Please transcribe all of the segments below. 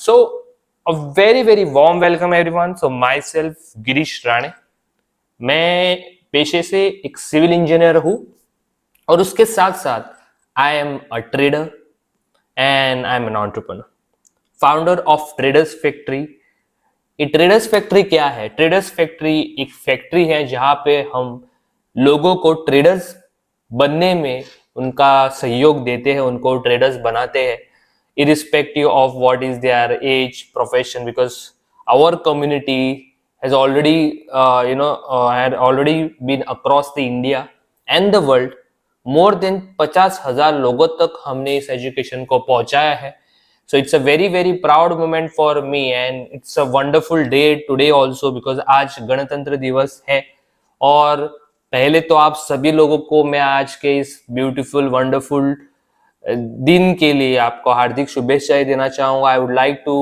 So a very warm welcome everyone. So myself Girish Rane, मैं पेशे से एक सिविल इंजीनियर हूँ और उसके साथ साथ I am a trader and I am an entrepreneur, founder of traders factory. ये ट्रेडर्स फैक्ट्री क्या है? ट्रेडर्स फैक्ट्री एक फैक्ट्री है जहाँ पे हम लोगों को ट्रेडर्स बनने में उनका सहयोग देते हैं, उनको ट्रेडर्स बनाते हैं irrespective of what is their age, profession, because our community has already had already been across the India and the world. more than 50,000 लोगों तक हमने इस एजुकेशन को पहुंचाया है. So it's a very proud moment for me and it's a wonderful day today also because आज गणतंत्र दिवस है. और पहले तो आप सभी लोगों को मैं आज के इस ब्यूटीफुल वंडरफुल दिन के लिए आपको हार्दिक शुभेच्छाएं देना चाहूंगा. I would like to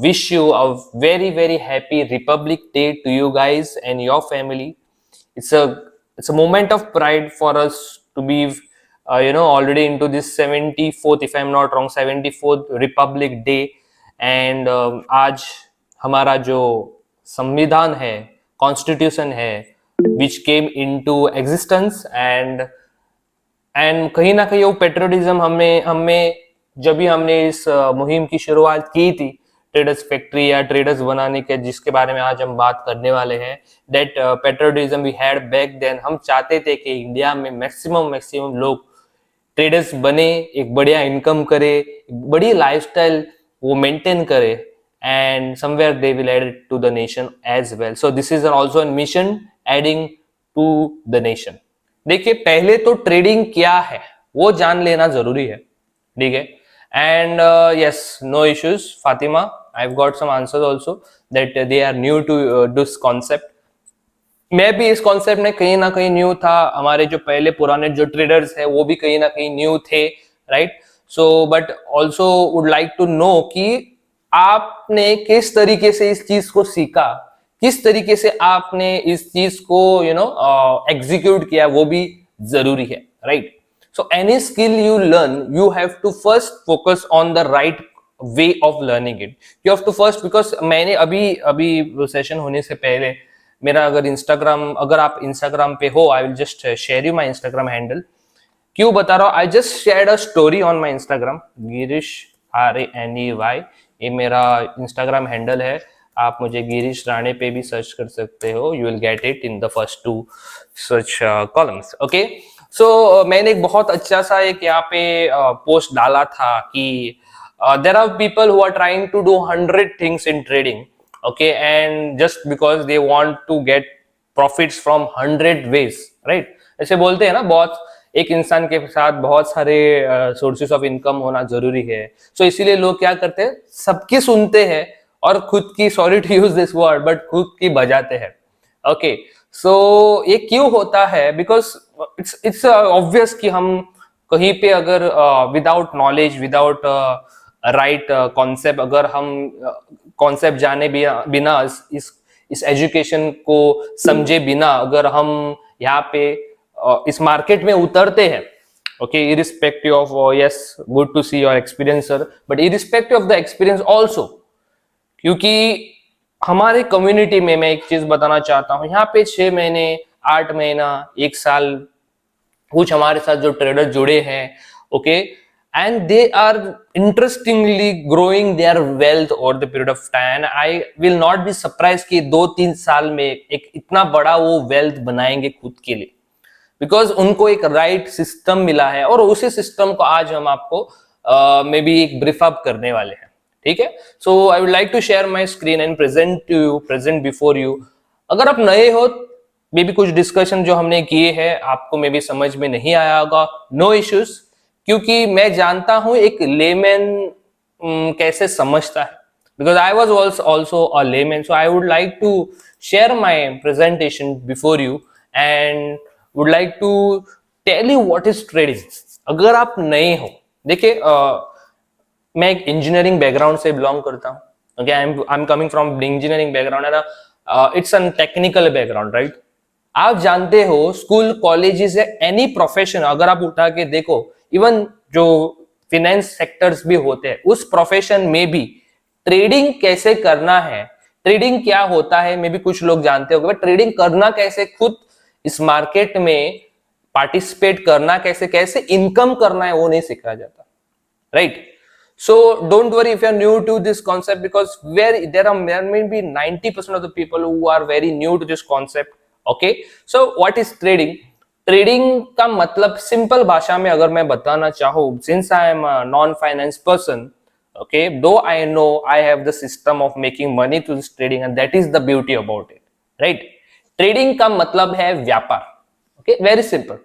wish you a very happy Republic Day to you guys and your family. it's a moment of pride for us to be already into this 74th, if I'm not wrong, 74th Republic Day. and आज हमारा जो संविधान है, constitution है, which came into existence and कहीं ना कहीं वो पेट्रोटिज्म हमें जब भी हमने इस मुहिम की शुरुआत की थी ट्रेडर्स फैक्ट्री या ट्रेडर्स बनाने के, जिसके बारे में आज हम बात करने वाले हैं, that patriotism we had back then. हम चाहते थे कि इंडिया में मैक्सिमम लोग ट्रेडर्स बने, एक बढ़िया इनकम करे, बड़ी लाइफस्टाइल वो मेंटेन करे and somewhere they will add to the nation as well. So this is also an mission adding to the nation. देखिए, पहले तो ट्रेडिंग क्या है वो जान लेना जरूरी है, ठीक है? And yes, no issues Fatima, I have got some answers also that they are new to this concept. मैं भी इस कॉन्सेप्ट में कहीं ना कहीं न्यू था. हमारे जो पहले पुराने जो ट्रेडर्स है वो भी कहीं ना कहीं न्यू थे, right? So but also would like to know कि आपने किस तरीके से इस चीज को सीखा, किस तरीके से आपने इस चीज को एग्जीक्यूट किया, वो भी जरूरी है, right? So any skill you learn, you have to first focus on the right way of learning it. You have to first, because मैंने अभी सेशन होने से पहले मेरा अगर आप इंस्टाग्राम पे हो, आई will just share you my Instagram handle. क्यों बता रहा हूँ? I just shared a story on my Instagram, Girish RANEY, ये मेरा इंस्टाग्राम हैंडल है. आप मुझे गिरीश राणे पे भी सर्च कर सकते हो. You will get it in the first 2 search columns. Okay, so मैंने एक बहुत अच्छा सा एक यहाँ पे पोस्ट डाला था कि there are people who are trying to do 100 things in trading, okay, and just because they want to get profits from 100 ways, right? ऐसे बोलते हैं ना, बहुत एक इंसान के साथ बहुत सारे सोर्सेस ऑफ इनकम होना जरूरी है. सो इसीलिए लोग क्या करते हैं, सबकी सुनते हैं और खुद की, sorry to use this word, but खुद की बजाते हैं. ओके, सो ये क्यों होता है? बिकॉज इट्स ऑब्वियस कि हम कहीं पे अगर without knowledge, without right concept, अगर हम कॉन्सेप्ट जाने बिना इस एजुकेशन को समझे बिना अगर हम यहाँ पे इस मार्केट में उतरते हैं, okay, irrespective of, yes, good to see your experience sir, but irrespective of the experience also, क्योंकि हमारे कम्युनिटी में मैं एक चीज बताना चाहता हूँ, यहाँ पे 6 महीने, 8 महीना, 1 साल कुछ हमारे साथ जो ट्रेडर जुड़े हैं, okay, and they are interestingly growing their wealth over the period of time. I will not be surprise कि 2-3 साल में एक इतना बड़ा वो वेल्थ बनाएंगे खुद के लिए, बिकॉज उनको एक राइट सिस्टम मिला है और उसी सिस्टम को आज हम आपको मे बी एक ब्रीफ अप करने वाले हैं, ठीक है? So I would like to share my screen and present before you. अगर आप नए हो, मे बी कुछ डिस्कशन जो हमने किए हैं आपको मे बी समझ में नहीं आया होगा, नो इश्यूज, क्योंकि मैं जानता हूं एक लेमैन कैसे समझता है, because I was also a layman, so I would like to share my presentation before you and would like to tell you what is trading. अगर आप नए हो, देखिए, मैं एक इंजीनियरिंग बैकग्राउंड से बिलोंग करता हूँ, okay, I am coming from engineering background and it's an technical background, right? आप जानते हो स्कूल, कॉलेजेस या एनी प्रोफेशन अगर आप उठा के देखो, इवन जो फाइनेंस सेक्टर्स भी होते हैं, उस प्रोफेशन में भी ट्रेडिंग कैसे करना है, ट्रेडिंग क्या होता है, मे भी कुछ लोग जानते होंगे, बट ट्रेडिंग करना कैसे, खुद इस मार्केट में पार्टिसिपेट करना कैसे, कैसे इनकम करना है, वो नहीं सिखाया जाता, right? So don't worry if you are new to this concept, because there may be 90% of the people who are very new to this concept. Okay, so what is trading? Trading का मतलब simple भाषा में अगर मैं बताना चाहूँ, since I am a non-finance person, okay, though I know I have the system of making money through this trading, and that is the beauty about it, right? Trading का मतलब है व्यापार, okay, very simple.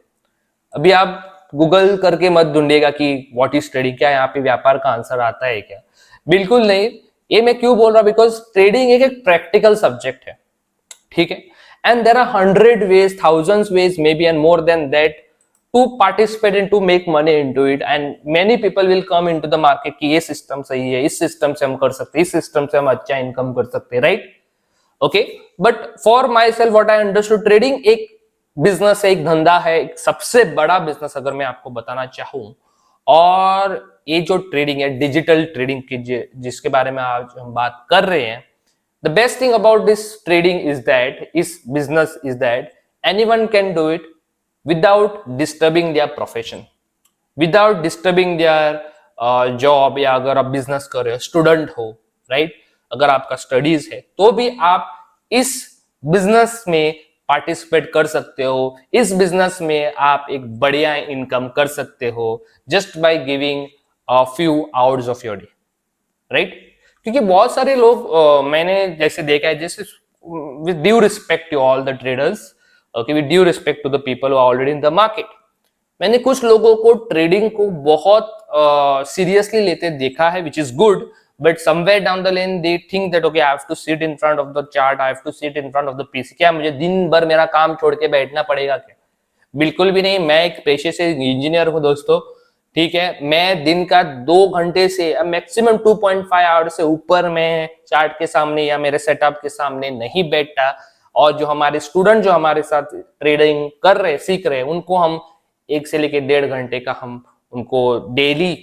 अभी आप Google करके मत ढूंढिएगा कि what is trading, क्या यहाँ पे व्यापार का आंसर आता है क्या? बिल्कुल नहीं। ये मैं क्यों बोल रहा हूं, बिकॉज ट्रेडिंग एक प्रैक्टिकल सब्जेक्ट है, ठीक है? And there are 100 ways, thousands ways, maybe and more than that, to participate in to make money into it, and many people will come into the market कि ये system सही है, इस system से हम कर सकते हैं, इस सिस्टम से हम अच्छा इनकम कर सकते हैं, right? Okay, but for my self what I understood, trading एक बिजनेस है, एक धंधा है, एक सबसे बड़ा बिजनेस अगर मैं आपको बताना चाहूं। और ये जो ट्रेडिंग है, डिजिटल ट्रेडिंग की जिसके बारे में आज हम बात कर रहे हैं, the best thing about this trading is that, इस business is that anyone can do it without disturbing their profession, without disturbing their job, या अगर आप बिजनेस कर रहे हो, स्टूडेंट हो, राइट, अगर आपका स्टडीज है, तो भी आप इस बिजनेस में पार्टिसिपेट कर सकते हो, इस बिजनेस में आप एक बढ़िया इनकम कर सकते हो, just by giving a few hours of your day, right? क्योंकि बहुत सारे लोग मैंने जैसे देखा है, जैसे with due respect to all the traders, okay, with due respect to the people who are already in the market, मैंने कुछ लोगों को ट्रेडिंग को बहुत सीरियसली लेते देखा है, which is good, but somewhere down the lane they think that okay, I have to sit in front of the chart, I have to sit in front of the PC, क्या मुझे दिन भर मेरा काम छोड़ के बैठना पड़ेगा क्या? बिल्कुल भी नहीं। मैं एक पेशे से इंजीनियर हूं दोस्तों, ठीक है? मैं दिन का 2 घंटे से मैक्सिमम 2.5 आवर से ऊपर मैं चार्ट के सामने या मेरे सेटअप के सामने नहीं बैठता। और जो हमारे स्टूडेंट जो हमारे साथ ट्रेडिंग कर रहे, सीख रहे हैं, उनको हम 1 से लेके 1.5 घंटे का हम उनको डेली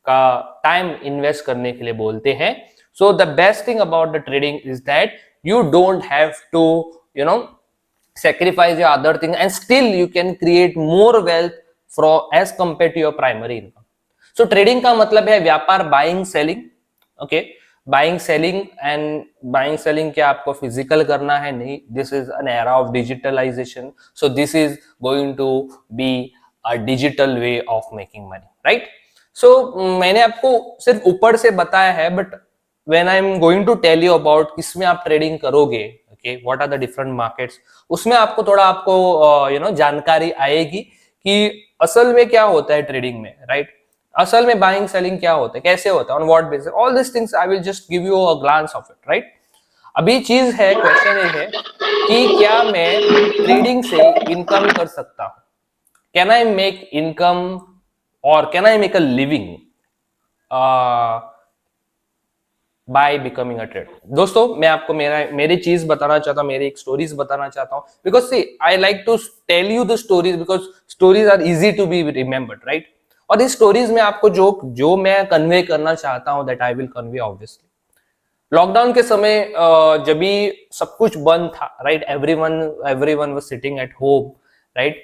का टाइम इन्वेस्ट करने के लिए बोलते हैं। So the best thing about the trading is that you don't have to sacrifice your other thing, and still you can create more wealth from as compared to your primary income. So trading का मतलब है व्यापार, buying selling, okay, buying selling, and buying selling क्या आपको physical करना है? नहीं, this is an era of digitalization, so this is going to be a digital way of making money, right? So मैंने आपको सिर्फ ऊपर से बताया है, but when I am going to tell you about किसमें आप ट्रेडिंग करोगे, okay, what are the different markets, उसमें आपको थोड़ा आपको जानकारी आएगी कि असल में क्या होता है ट्रेडिंग में, राइट? असल में बाइंग सेलिंग क्या होता है, कैसे होता है, on what basis, all this things I will just give you a glance of it, right? अभी चीज है, क्वेश्चन ये है कि क्या मैं ट्रेडिंग से इनकम कर सकता हूं? कैन आई मेक इनकम और can I make a living by becoming a trader? दोस्तों मैं आपको मेरी चीज बताना चाहता हूं, मेरी एक स्टोरीज बताना चाहता हूं, because see I like to tell you the stories, because stories are easy to be remembered, right? और इस स्टोरीज में आपको जो मैं कन्वे करना चाहता हूं, that I will convey obviously. Lockdown के समय जब भी सब कुछ बंद था, right, everyone was sitting at home, right,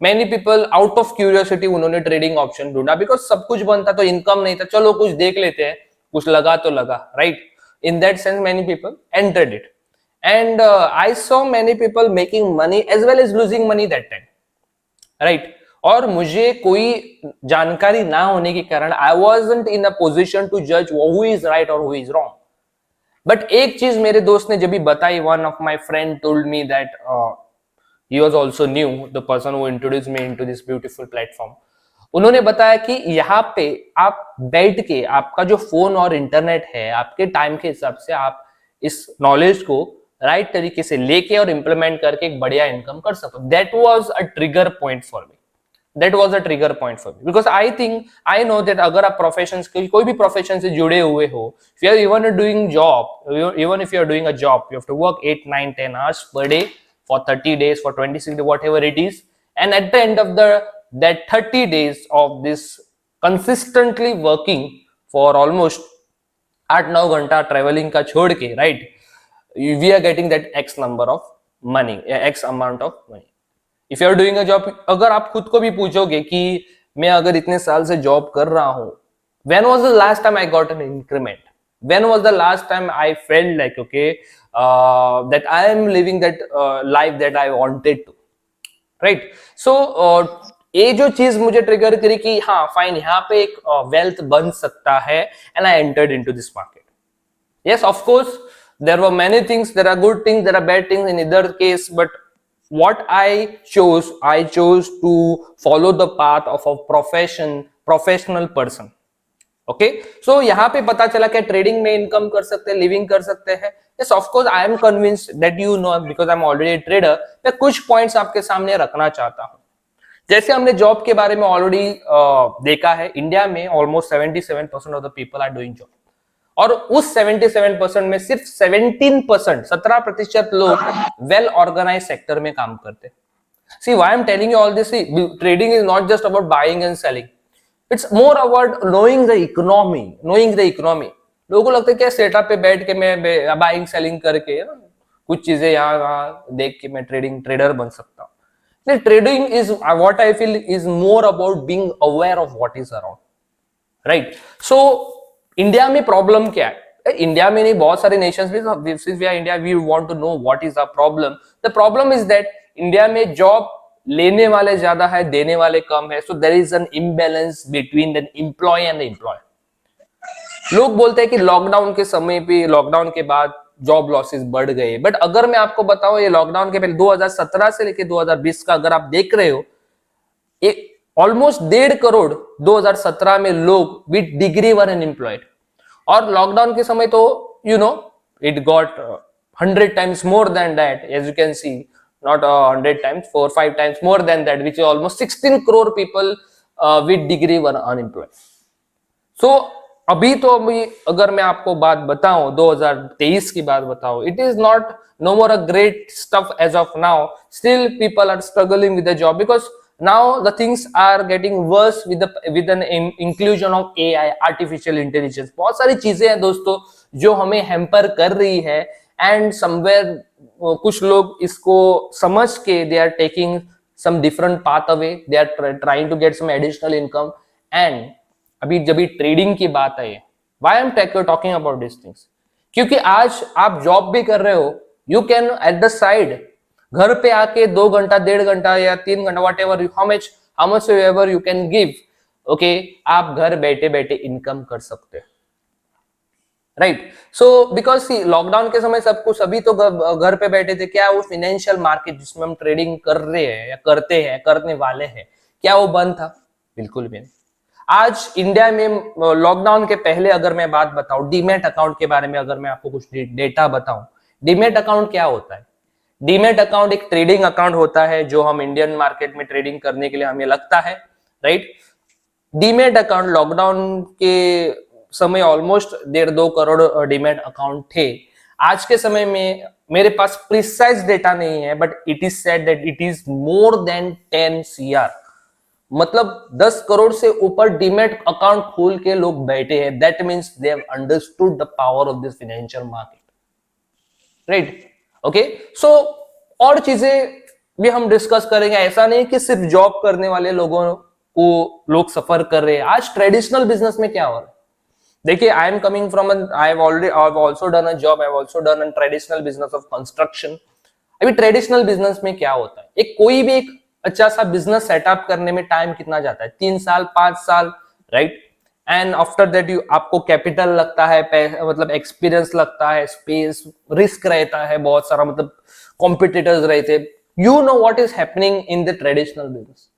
many people out of curiosity उन्होंने ट्रेडिंग ऑप्शन ढूंढा, बिकॉज सब कुछ बंद था तो इनकम नहीं था, चलो कुछ देख लेते हैं, कुछ लगा तो लगा, right? In that sense many people entered it, and I saw many people making money as well as losing money that time, right? और मुझे कोई जानकारी ना होने के कारण I wasn't in a position to जज हु इज राइट और हु इज रॉन्ग। बट एक चीज मेरे दोस्त ने जब भी बताई, one of my friend told me that he was also new, the person who introduced me into this beautiful platform, उन्होंने बताया कि यहाँ पे आप बैठ के आपका जो फोन और इंटरनेट है, आपके टाइम के हिसाब से आप इस नॉलेज को राइट तरीके से लेके और इंप्लीमेंट करके एक बढ़िया इनकम कर सकते हो। That was a trigger point for me, that was a trigger point for me, because I know that अगर आप प्रोफेशन कोई भी प्रोफेशन से जुड़े हुए हो, if you are even doing job, even if you are doing a job, you have to work 8 9 10 hours per day for 30 days, for 26 days, whatever it is, and at the end of that 30 days of this consistently working for almost 8-9 घंटा travelling का छोड़ के, right, we are getting that X number of money, X amount of money. If you are doing a job, अगर आप खुद को भी पूछोगे कि मैं अगर इतने साल से जॉब कर रहा हूं, when was the last time I got an increment, when was the last time I felt like okay, that I am living that life that I wanted to, right. So ये जो चीज मुझे trigger करी कि हाँ fine, यहाँ पे एक वेल्थ बन सकता है, and I entered into this market. yes, of course, there were many things, there are good things, there are bad things in either case, but what I chose to follow the path of a professional person। Okay, so यहाँ पे पता चला कि trading में income कर सकते हैं, living कर सकते हैं। Yes, of course I am convinced that you know, because I am already trader. मैं कुछ पॉइंट्स आपके सामने रखना चाहता हूँ। जैसे हमने जॉब के बारे में ऑलरेडी देखा है, इंडिया में almost 77% of the people are doing job, और उस 77% में सिर्फ 17% लोग वेल ऑर्गेनाइज सेक्टर में काम करते हैं। See why I am telling you all this, trading is not just about buying and selling, it's more about knowing the economy. लोगों को लगता है क्या सेटअप पे बैठ के मैं बाइंग सेलिंग करके कुछ चीजें यहाँ वहां देख के मैं ट्रेडर बन सकता हूँ। Trading is what I feel is more about being aware of what is around, right. So India में प्रॉब्लम क्या है? इंडिया में नहीं, बहुत सारे नेशंस में, since we are India, we want to know what is the problem. The problem is that India में job लेने वाले ज्यादा है, देने वाले कम है। So there is an imbalance between the employ and the employer. लोग बोलते हैं कि लॉकडाउन के समय पे, लॉकडाउन के बाद जॉब लॉसेस बढ़ गए, बट अगर मैं आपको बताऊं, ये लॉकडाउन के पहले 2017 से लेकर 2020 का अगर आप देख रहे हो, ऑलमोस्ट 1.5 करोड़ 2017 में लोग विद डिग्री वर अनएम्प्लॉयड, और लॉकडाउन के समय तो you know it got 100 times more than that, as you can see, not 100 times, 4-5 times more than that, which is almost 16 crore people with degree were unemployed. So अभी तो अगर मैं आपको बात बताऊं, 2023 की बात बताऊं, it is not no more a great stuff as of now. Still people are struggling with the job because now the things are getting worse with an inclusion of AI, artificial intelligence. बहुत सारी चीजें हैं दोस्तों जो हमें hamper कर रही है, एंड समवेयर कुछ लोग इसको समझ के they are taking some different path away, they are trying to get some additional income. And अभी जब ट्रेडिंग की बात है, why I am talking about this things, क्योंकि आज आप जॉब भी कर रहे हो, you can at the side घर पे आके 2 घंटा, 1.5 घंटा या 3 घंटा, what ever how much ever you can give, okay, आप घर बैठे बैठे इनकम कर सकते हैं, राइट। सो बिकॉज लॉकडाउन के समय सबको, सभी तो घर पे बैठे थे, क्या वो फाइनेंशियल मार्केट जिसमें हम ट्रेडिंग कर रहे हैं या करते हैं, करने वाले हैं, क्या वो बंद था? बिल्कुल भी नहीं। आज इंडिया में लॉकडाउन के पहले अगर मैं बात बताऊं, डीमैट अकाउंट के बारे में अगर मैं आपको कुछ डेटा बताऊं, डीमैट अकाउंट क्या होता है? डीमैट अकाउंट एक ट्रेडिंग अकाउंट होता है जो हम इंडियन मार्केट में ट्रेडिंग करने के लिए हमें लगता है, राइट। डीमैट अकाउंट लॉकडाउन के समय ऑलमोस्ट 1.5-2 करोड़ डीमैट अकाउंट थे। आज के समय में मेरे पास प्रिसाइज डेटा नहीं है, but it is said that it is more than 10 CR, मतलब 10 करोड़ से ऊपर डीमैट अकाउंट खोल के लोग बैठे हैं। That means they have understood the power of this financial market, right. Okay, so और चीजें भी हम डिस्कस करेंगे। ऐसा नहीं कि सिर्फ जॉब करने वाले लोगों को लोग सफर कर रहे हैं। आज ट्रेडिशनल बिजनेस में क्या हो रहा है देखिए, I am coming from I have also done a job, I have also done a traditional business of construction. अभी ट्रेडिशनल बिजनेस में क्या होता है, एक कोई भी एक अच्छा सा बिजनेस सेटअप करने में टाइम कितना जाता है? 3 साल 5 साल, राइट। एंड आफ्टर दैट आपको कैपिटल लगता है, मतलब एक्सपीरियंस लगता है, स्पेस, रिस्क रहता है बहुत सारा, मतलब कॉम्पिटिटर्स रहते, you know what is happening in the traditional business.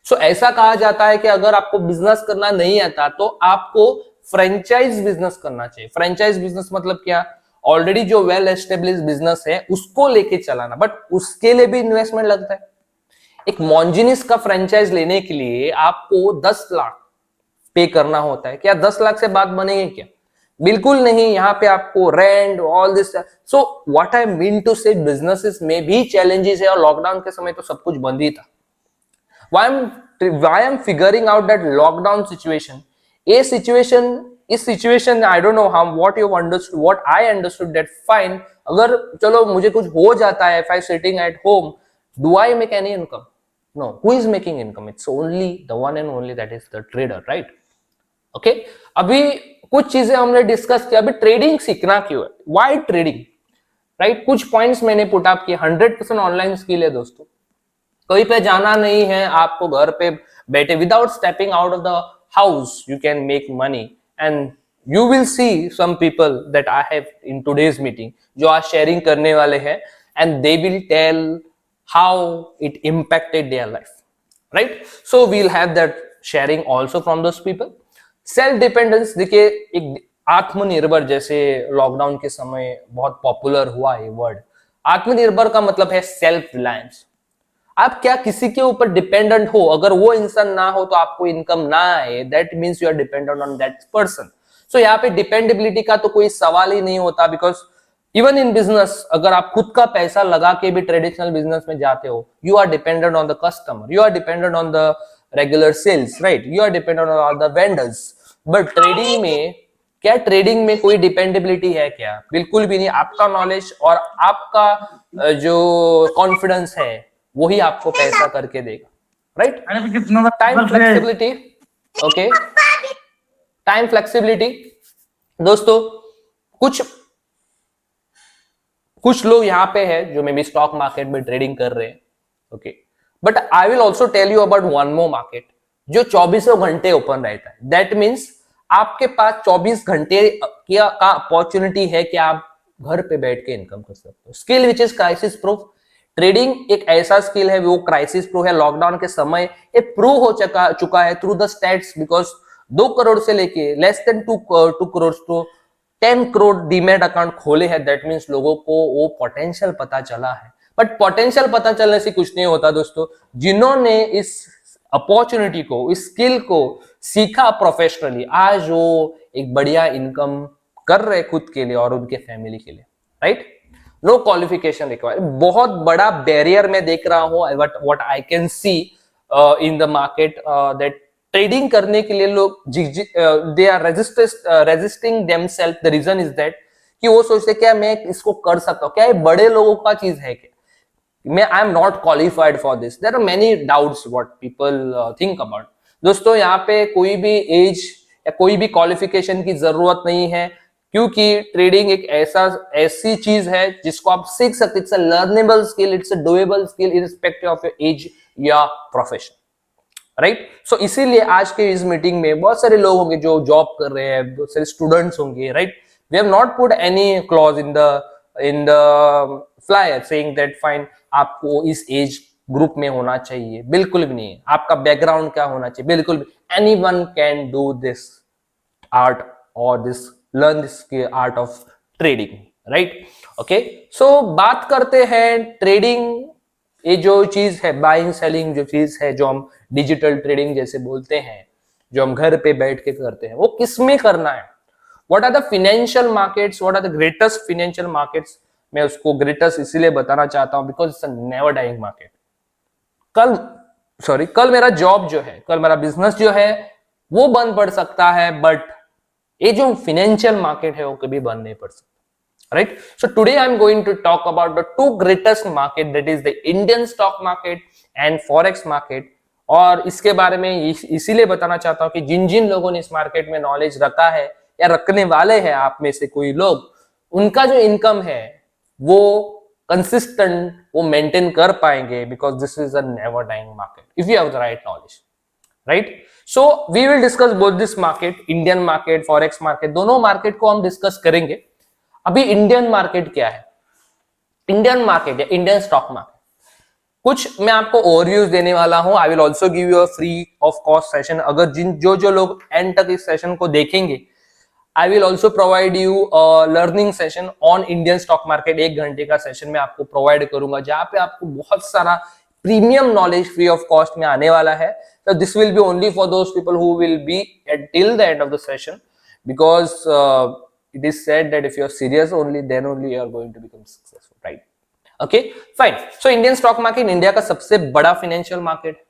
So ऐसा कहा जाता है कि अगर आपको बिजनेस करना नहीं आता तो आपको फ्रेंचाइज बिजनेस करना चाहिए। फ्रेंचाइज बिजनेस मतलब क्या? ऑलरेडी जो वेल एस्टेब्लिश बिजनेस है उसको लेके चलाना, बट उसके लिए भी इन्वेस्टमेंट लगता है। एक मॉन्जिनिस का फ्रेंचाइज लेने के लिए आपको 10 लाख पे करना होता है। क्या 10 लाख से बात बनेगी क्या? बिल्कुल नहीं। यहाँ पे आपको rent, all this. So what I mean to say, businesses में भी चैलेंजेस है, और लॉकडाउन के समय तो सब कुछ बंद ही था। why I'm figuring out that lockdown situation, ये सिचुएशन इस situation I don't know how what you understood what I understood that fine, अगर चलो मुझे कुछ हो जाता है, if I sitting at home, do I make any income? No, who is making income? It's only the one and only that is the trader, right? Okay, अभी कुछ चीजें हमने डिस्कस किया, अभी ट्रेडिंग सीखना क्यों है, व्हाई ट्रेडिंग, राइट? कुछ पॉइंट्स मैंने पुट अप किए। 100% ऑनलाइन स्किल है दोस्तों, कहीं पे जाना नहीं है आपको, घर पे बैठे without stepping out of the house you can make money, and you will see some people that I have in today's meeting जो आज शेयरिंग करने वाले हैं, and they will tell how it impacted their life, right? So we will have that sharing also from those people. Self dependence, देखिए एक आत्मनिर्भर, जैसे lockdown के समय बहुत पॉपुलर हुआ ये वर्ड, आत्मनिर्भर का मतलब है सेल्फ रिलायंस। आप क्या किसी के ऊपर डिपेंडेंट हो, अगर वो इंसान ना हो तो आपको इनकम ना आए, that means you are dependent on that person. So यहाँ पे डिपेंडेबिलिटी का तो कोई सवाल ही नहीं होता, बिकॉज इवन इन बिजनेस अगर आप खुद का पैसा लगा के भी ट्रेडिशनल बिजनेस में जाते हो, you are dependent on the customer, you are dependent on the regular sales, right? You are dependent on the vendors. But trading में क्या, ट्रेडिंग में कोई डिपेंडेबिलिटी है क्या? बिल्कुल भी नहीं। आपका नॉलेज और आपका जो कॉन्फिडेंस है वही आपको पैसा करके देगा, right? Time flexibility, okay, time flexibility दोस्तों, कुछ लोग यहाँ पे है जो मे बी स्टॉक मार्केट में ट्रेडिंग कर रहे हैं, okay, but I will also tell you about one more market जो 24 घंटे ओपन रहता है। दैट मीन्स आपके पास 24 घंटे का अपॉर्चुनिटी है कि आप घर पे बैठ के इनकम कर सकते हो। Skill which is crisis proof. Trading एक ऐसा स्किल है वो क्राइसिस प्रूफ है। लॉकडाउन के समय ये प्रूव हो चुका है through the stats, because 2 crore से लेके लेस देन 2 करोड़ तो 10 करोड़ डीमेट अकाउंट खोले हैं। दैट मीन्स लोगों को वो पोटेंशियल पता चला है। बट पोटेंशियल पता चलने से कुछ नहीं होता दोस्तों, जिन्होंने इस अपॉर्चुनिटी को, इस स्किल को सीखा प्रोफेशनली, आज वो एक बढ़िया इनकम कर रहे खुद के लिए और उनके फैमिली के लिए, राइट? No qualification required. बहुत बड़ा बैरियर मैं देख रहा हूं, what I can see in the market, that trading करने के लिए लोग they are resisting themselves. The reason is that कि वो सोचते क्या मैं इसको कर सकता हूं, क्या ये बड़े लोगों का चीज है क्या, मैं I am not qualified for this. There are many doubts what people think about. दोस्तों यहाँ पे कोई भी एज या कोई भी क्वालिफिकेशन की जरूरत नहीं है, क्योंकि ट्रेडिंग एक ऐसी चीज है जिसको आप सीख सकते। It's a learnable skill, it's a doable skill irrespective of your age या प्रोफेशन, राइट? सो इसीलिए आज के इस मीटिंग में बहुत सारे लोग होंगे जो जॉब कर रहे हैं, बहुत सारे स्टूडेंट्स होंगे, right? We have not put any clause in the flyer saying that fine आपको इस एज ग्रुप में होना चाहिए, बिल्कुल भी नहीं। आपका बैकग्राउंड क्या होना चाहिए, बिल्कुल भी। Anyone can do this art और this learn this art of trading, right? Okay, so बात करते हैं ट्रेडिंग। ये जो चीज है बाइंग सेलिंग, जो चीज है जो हम डिजिटल ट्रेडिंग जैसे बोलते हैं, जो हम घर पे बैठ के करते हैं, वो किस में करना है? What are the financial markets, what are the greatest financial markets? मैं उसको ग्रेटेस्ट इसीलिए बताना चाहता हूं because it's a never dying market. कल मेरा जॉब जो है, कल मेरा बिजनेस जो है वो बंद पड़ सकता है, बट ये जो फाइनेंशियल मार्केट है वो कभी बंद नहीं पड़ सकता, right? So today I'm going to talk about the two greatest market, that is the Indian stock market and forex market। और इसके बारे में इसीलिए बताना चाहता हूं कि जिन जिन लोगों ने इस मार्केट में नॉलेज रखा है या रखने वाले हैं, आप में से कोई लोग, उनका जो इनकम है वो कंसिस्टेंट वो मेंटेन कर पाएंगे, because this is a never dying market if you have the right knowledge, right? So we will discuss both this market, Indian market, forex market, दोनों मार्केट को हम डिस्कस करेंगे। अभी इंडियन मार्केट क्या है? इंडियन मार्केट या Indian stock market, कुछ मैं आपको ओवरव्यूज देने वाला हूं। I will also give you a free of cost session. अगर जो लोग एंड तक इस सेशन को देखेंगे, आई will also provide you learning session on Indian stock market. 1 घंटे का सेशन मैं आपको प्रोवाइड करूंगा, जहां पे आपको बहुत सारा premium knowledge free of cost में आने वाला है। So this will be only for those people who will be till the end of the session, because it is said that if you are serious only, then only you are going to become successful, right? Okay, fine. So Indian stock market India का सबसे बड़ा financial market,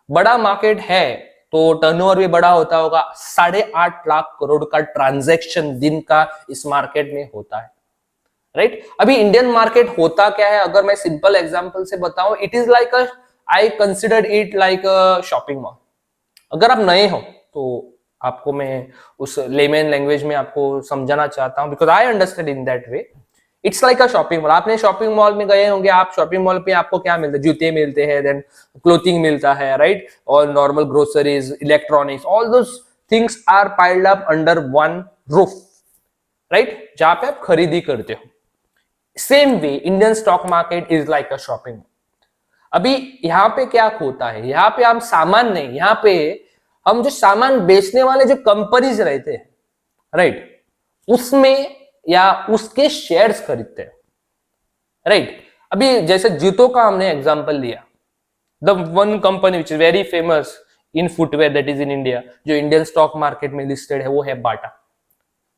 बड़ा market है तो turnover भी बड़ा होता होगा। 8.5 लाख करोड़ का ट्रांजैक्शन दिन का इस मार्केट में होता है, राइट। अभी इंडियन मार्केट होता क्या है, अगर मैं सिंपल एग्जांपल से बताऊं, it is like a, I consider it like a shopping mall. अगर आप नए हो तो आपको मैं उस लेमन लैंग्वेज में आपको समझाना चाहता हूं, because I understand in that way. It's like a shopping mall. आपने शॉपिंग मॉल में गए होंगे, आप शॉपिंग मॉल पे आपको क्या मिलता है, जूते मिलते हैं, देन क्लोथिंग मिलता है, राइट, और normal groceries, electronics, all those things are piled up under one roof, right, जहां पे आप खरीदी करते हो। Same way Indian stock market is like a shopping. अभी यहाँ पे क्या होता है, यहाँ पे हम सामान नहीं, यहाँ पे हम जो सामान बेचने वाले जो कंपनीज रहते हैं, राइट, उसमें या उसके शेयर्स खरीदते हैं, राइट। अभी जैसे जूतों का हमने एग्जांपल लिया, the one company which is very famous in footwear that is in India, जो इंडियन स्टॉक मार्केट में लिस्टेड है, वो है बाटा,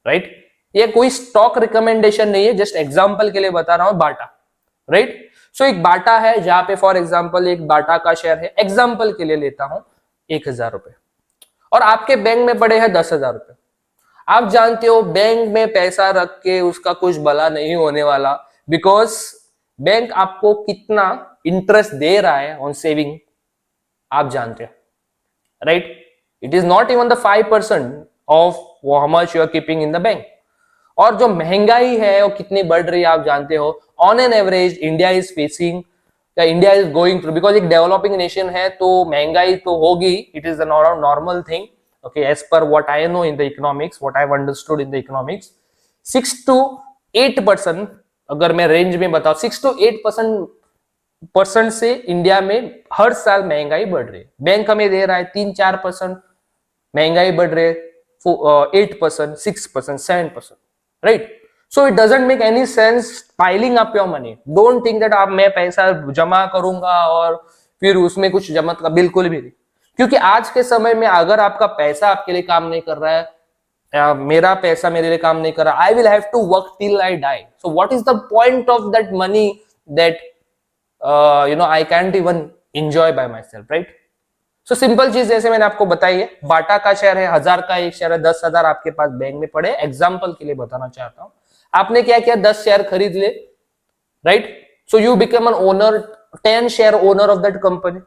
राइट। ये कोई स्टॉक रिकमेंडेशन नहीं है, जस्ट एग्जांपल के लिए बता रहा हूं, बाटा, राइट। सो एक बाटा है जहां पे फॉर एग्जांपल एक बाटा का शेयर है, एग्जांपल के लिए लेता हूं 1,000 रुपए, और आपके बैंक में पड़े हैं 10,000 रुपए। आप जानते हो बैंक में पैसा रख के उसका कुछ भला नहीं होने वाला, बिकॉज बैंक आपको कितना इंटरेस्ट दे रहा है ऑन सेविंग आप जानते हो, right. It is not even the 5% of how much you are keeping in the bank. और जो महंगाई है वो कितनी बढ़ रही है आप जानते हो। On an average India is facing, India is going through, because एक डेवलपिंग नेशन है तो महंगाई तो होगी, it is a normal thing, okay, as per what I know in the economics, what I've understood in the economics, 6 to 8%, अगर मैं range में बताऊं, 6 to 8% से इंडिया में हर साल महंगाई बढ़ रही है। बैंक हमें दे रहा है 3-4%, महंगाई बढ़ रही है 8%, 6%, 7%, right. So it doesn't make any sense piling up your money. Don't think that आप मैं पैसा जमा करूंगा और फिर उसमें कुछ जमा का, बिल्कुल भी नहीं। क्योंकि आज के समय में अगर आपका पैसा आपके लिए काम नहीं कर रहा है, मेरा पैसा मेरे लिए काम नहीं कर रहा, I will have to work till I die. So what is the point of that money that I can't even enjoy by myself, right. So simple चीज जैसे मैंने आपको बताई है, बाटा का शेयर है, 1000 का एक शेयर है, 10,000 आपके पास बैंक में पड़े, एग्जाम्पल के लिए बताना चाहता हूं। आपने क्या किया, 10 शेयर खरीद ले, right. So you become an owner, 10 share owner of that company.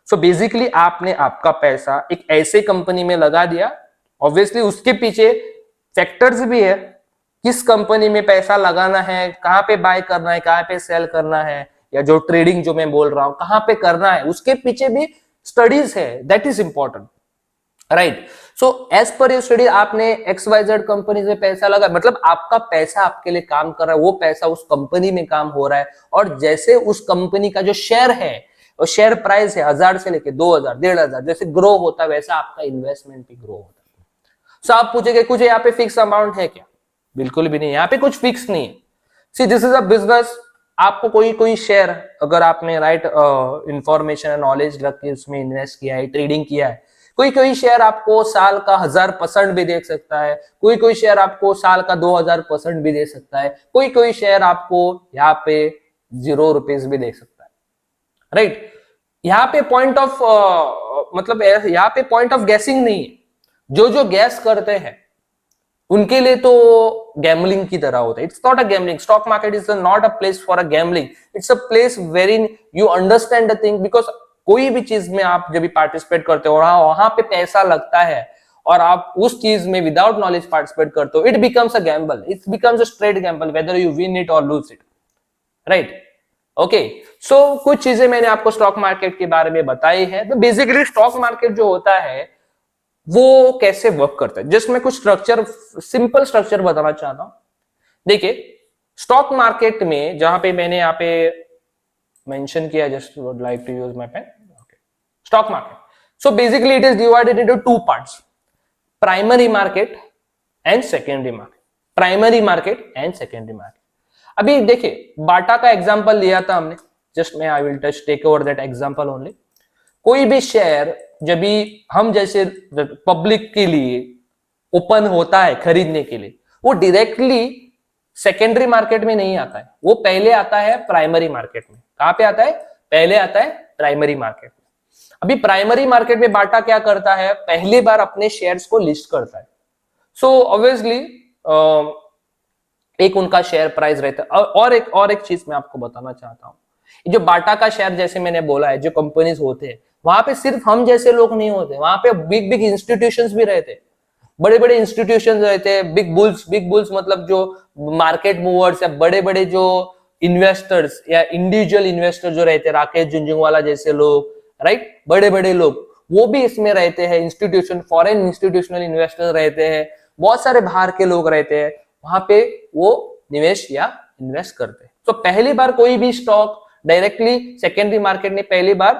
So basically आपने आपका पैसा एक ऐसे कंपनी में लगा दिया। ऑब्वियसली उसके पीछे फैक्टर्स भी है, किस कंपनी में पैसा लगाना है, कहां पे बाय करना है, कहां पे सेल करना है, या जो ट्रेडिंग जो मैं बोल रहा हूं कहां पे करना है, उसके पीछे भी स्टडीज है, that is important, right. So as per your study आपने XYZ कंपनी से पैसा लगा, मतलब आपका पैसा आपके लिए काम कर रहा है, वो पैसा उस कंपनी में काम हो रहा है, और जैसे उस कंपनी का जो शेयर है, और शेयर प्राइस है 1000 से लेके 2000, 1500, जैसे ग्रो होता है वैसा आपका इन्वेस्टमेंट भी ग्रो होता है। सो आप पूछेंगे कुछ यहाँ पे फिक्स अमाउंट है क्या, बिल्कुल भी नहीं, यहाँ पे कुछ फिक्स नहीं है। See this is a business. आपको कोई कोई शेयर, अगर आपने राइट इंफॉर्मेशन नॉलेज रख के उसमें इन्वेस्ट किया है, ट्रेडिंग किया है, कोई कोई शेयर आपको साल का 1000% भी दे सकता है, कोई कोई शेयर आपको साल का 2000% भी दे सकता है, कोई कोई शेयर आपको यहाँ पे 0 रुपीज भी दे सकता है, राइट। यहाँ पे पॉइंट ऑफ मतलब यहाँ पे पॉइंट ऑफ गैसिंग नहीं है। जो जो गैस करते हैं उनके लिए तो गैम्बलिंग की तरह होता है। It's not a gambling, stock market is not a place for a gambling, it's a place wherein you understand the thing. Because कोई भी चीज में आप जब भी पार्टिसिपेट करते हो और वहां पे पैसा लगता है और आप उस चीज में विदाउट नॉलेज पार्टिसिपेट करते हो, it becomes a gamble, it becomes a straight Gamble, whether you win it और लूज इट, राइट। ओके, सो कुछ चीजें मैंने आपको स्टॉक मार्केट के बारे में बताई है। तो बेसिकली स्टॉक मार्केट जो होता है वो कैसे वर्क करता है, जस्ट मैं कुछ स्ट्रक्चर, सिंपल स्ट्रक्चर बताना चाहता हूं। देखिए स्टॉक मार्केट में जहां पे मैंने यहाँ पे मेंशन किया, just would like to use my pen. Okay, stock market, so basically it is divided into 2 parts, primary market and secondary market, primary market and secondary market. अभी देखिए बाटा का एग्जांपल लिया था हमने, जस्ट मैं I will touch take over that example only. कोई भी share जब भी हम जैसे पब्लिक के लिए ओपन होता है खरीदने के लिए, वो डायरेक्टली सेकेंडरी मार्केट में नहीं आता है, वो पहले आता है प्राइमरी मार्केट में। कहां पे आता है, पहले आता है प्राइमरी मार्केट में। अभी प्राइमरी मार्केट में बाटा क्या करता है, पहली बार अपने शेयर्स को लिस्ट करता है। सो ऑब्वियसली एक उनका शेयर प्राइस रहता है। और एक चीज मैं आपको बताना चाहता हूँ, जो बाटा का शेयर जैसे मैंने बोला है, जो कंपनीज होते हैं वहां पे सिर्फ हम जैसे लोग नहीं होते, वहां पे बिग बिग इंस्टीट्यूशंस भी रहते हैं, बड़े बड़े इंस्टीट्यूशंस रहते हैं, बिग बुल्स मतलब जो मार्केट मूवर्स या बड़े बड़े जो इन्वेस्टर्स या इंडिविजुअल इन्वेस्टर जो रहते हैं, राकेश झुनझुनवाला जैसे लोग, राइट, बड़े बड़े लोग वो भी इसमें रहते हैं। इंस्टीट्यूशन, फॉरेन इंस्टीट्यूशनल इन्वेस्टर रहते हैं, बहुत सारे बाहर के लोग रहते हैं, वहां पे वो निवेश या इन्वेस्ट करते हैं। तो पहली बार कोई भी स्टॉक डायरेक्टली सेकेंडरी मार्केट में पहली बार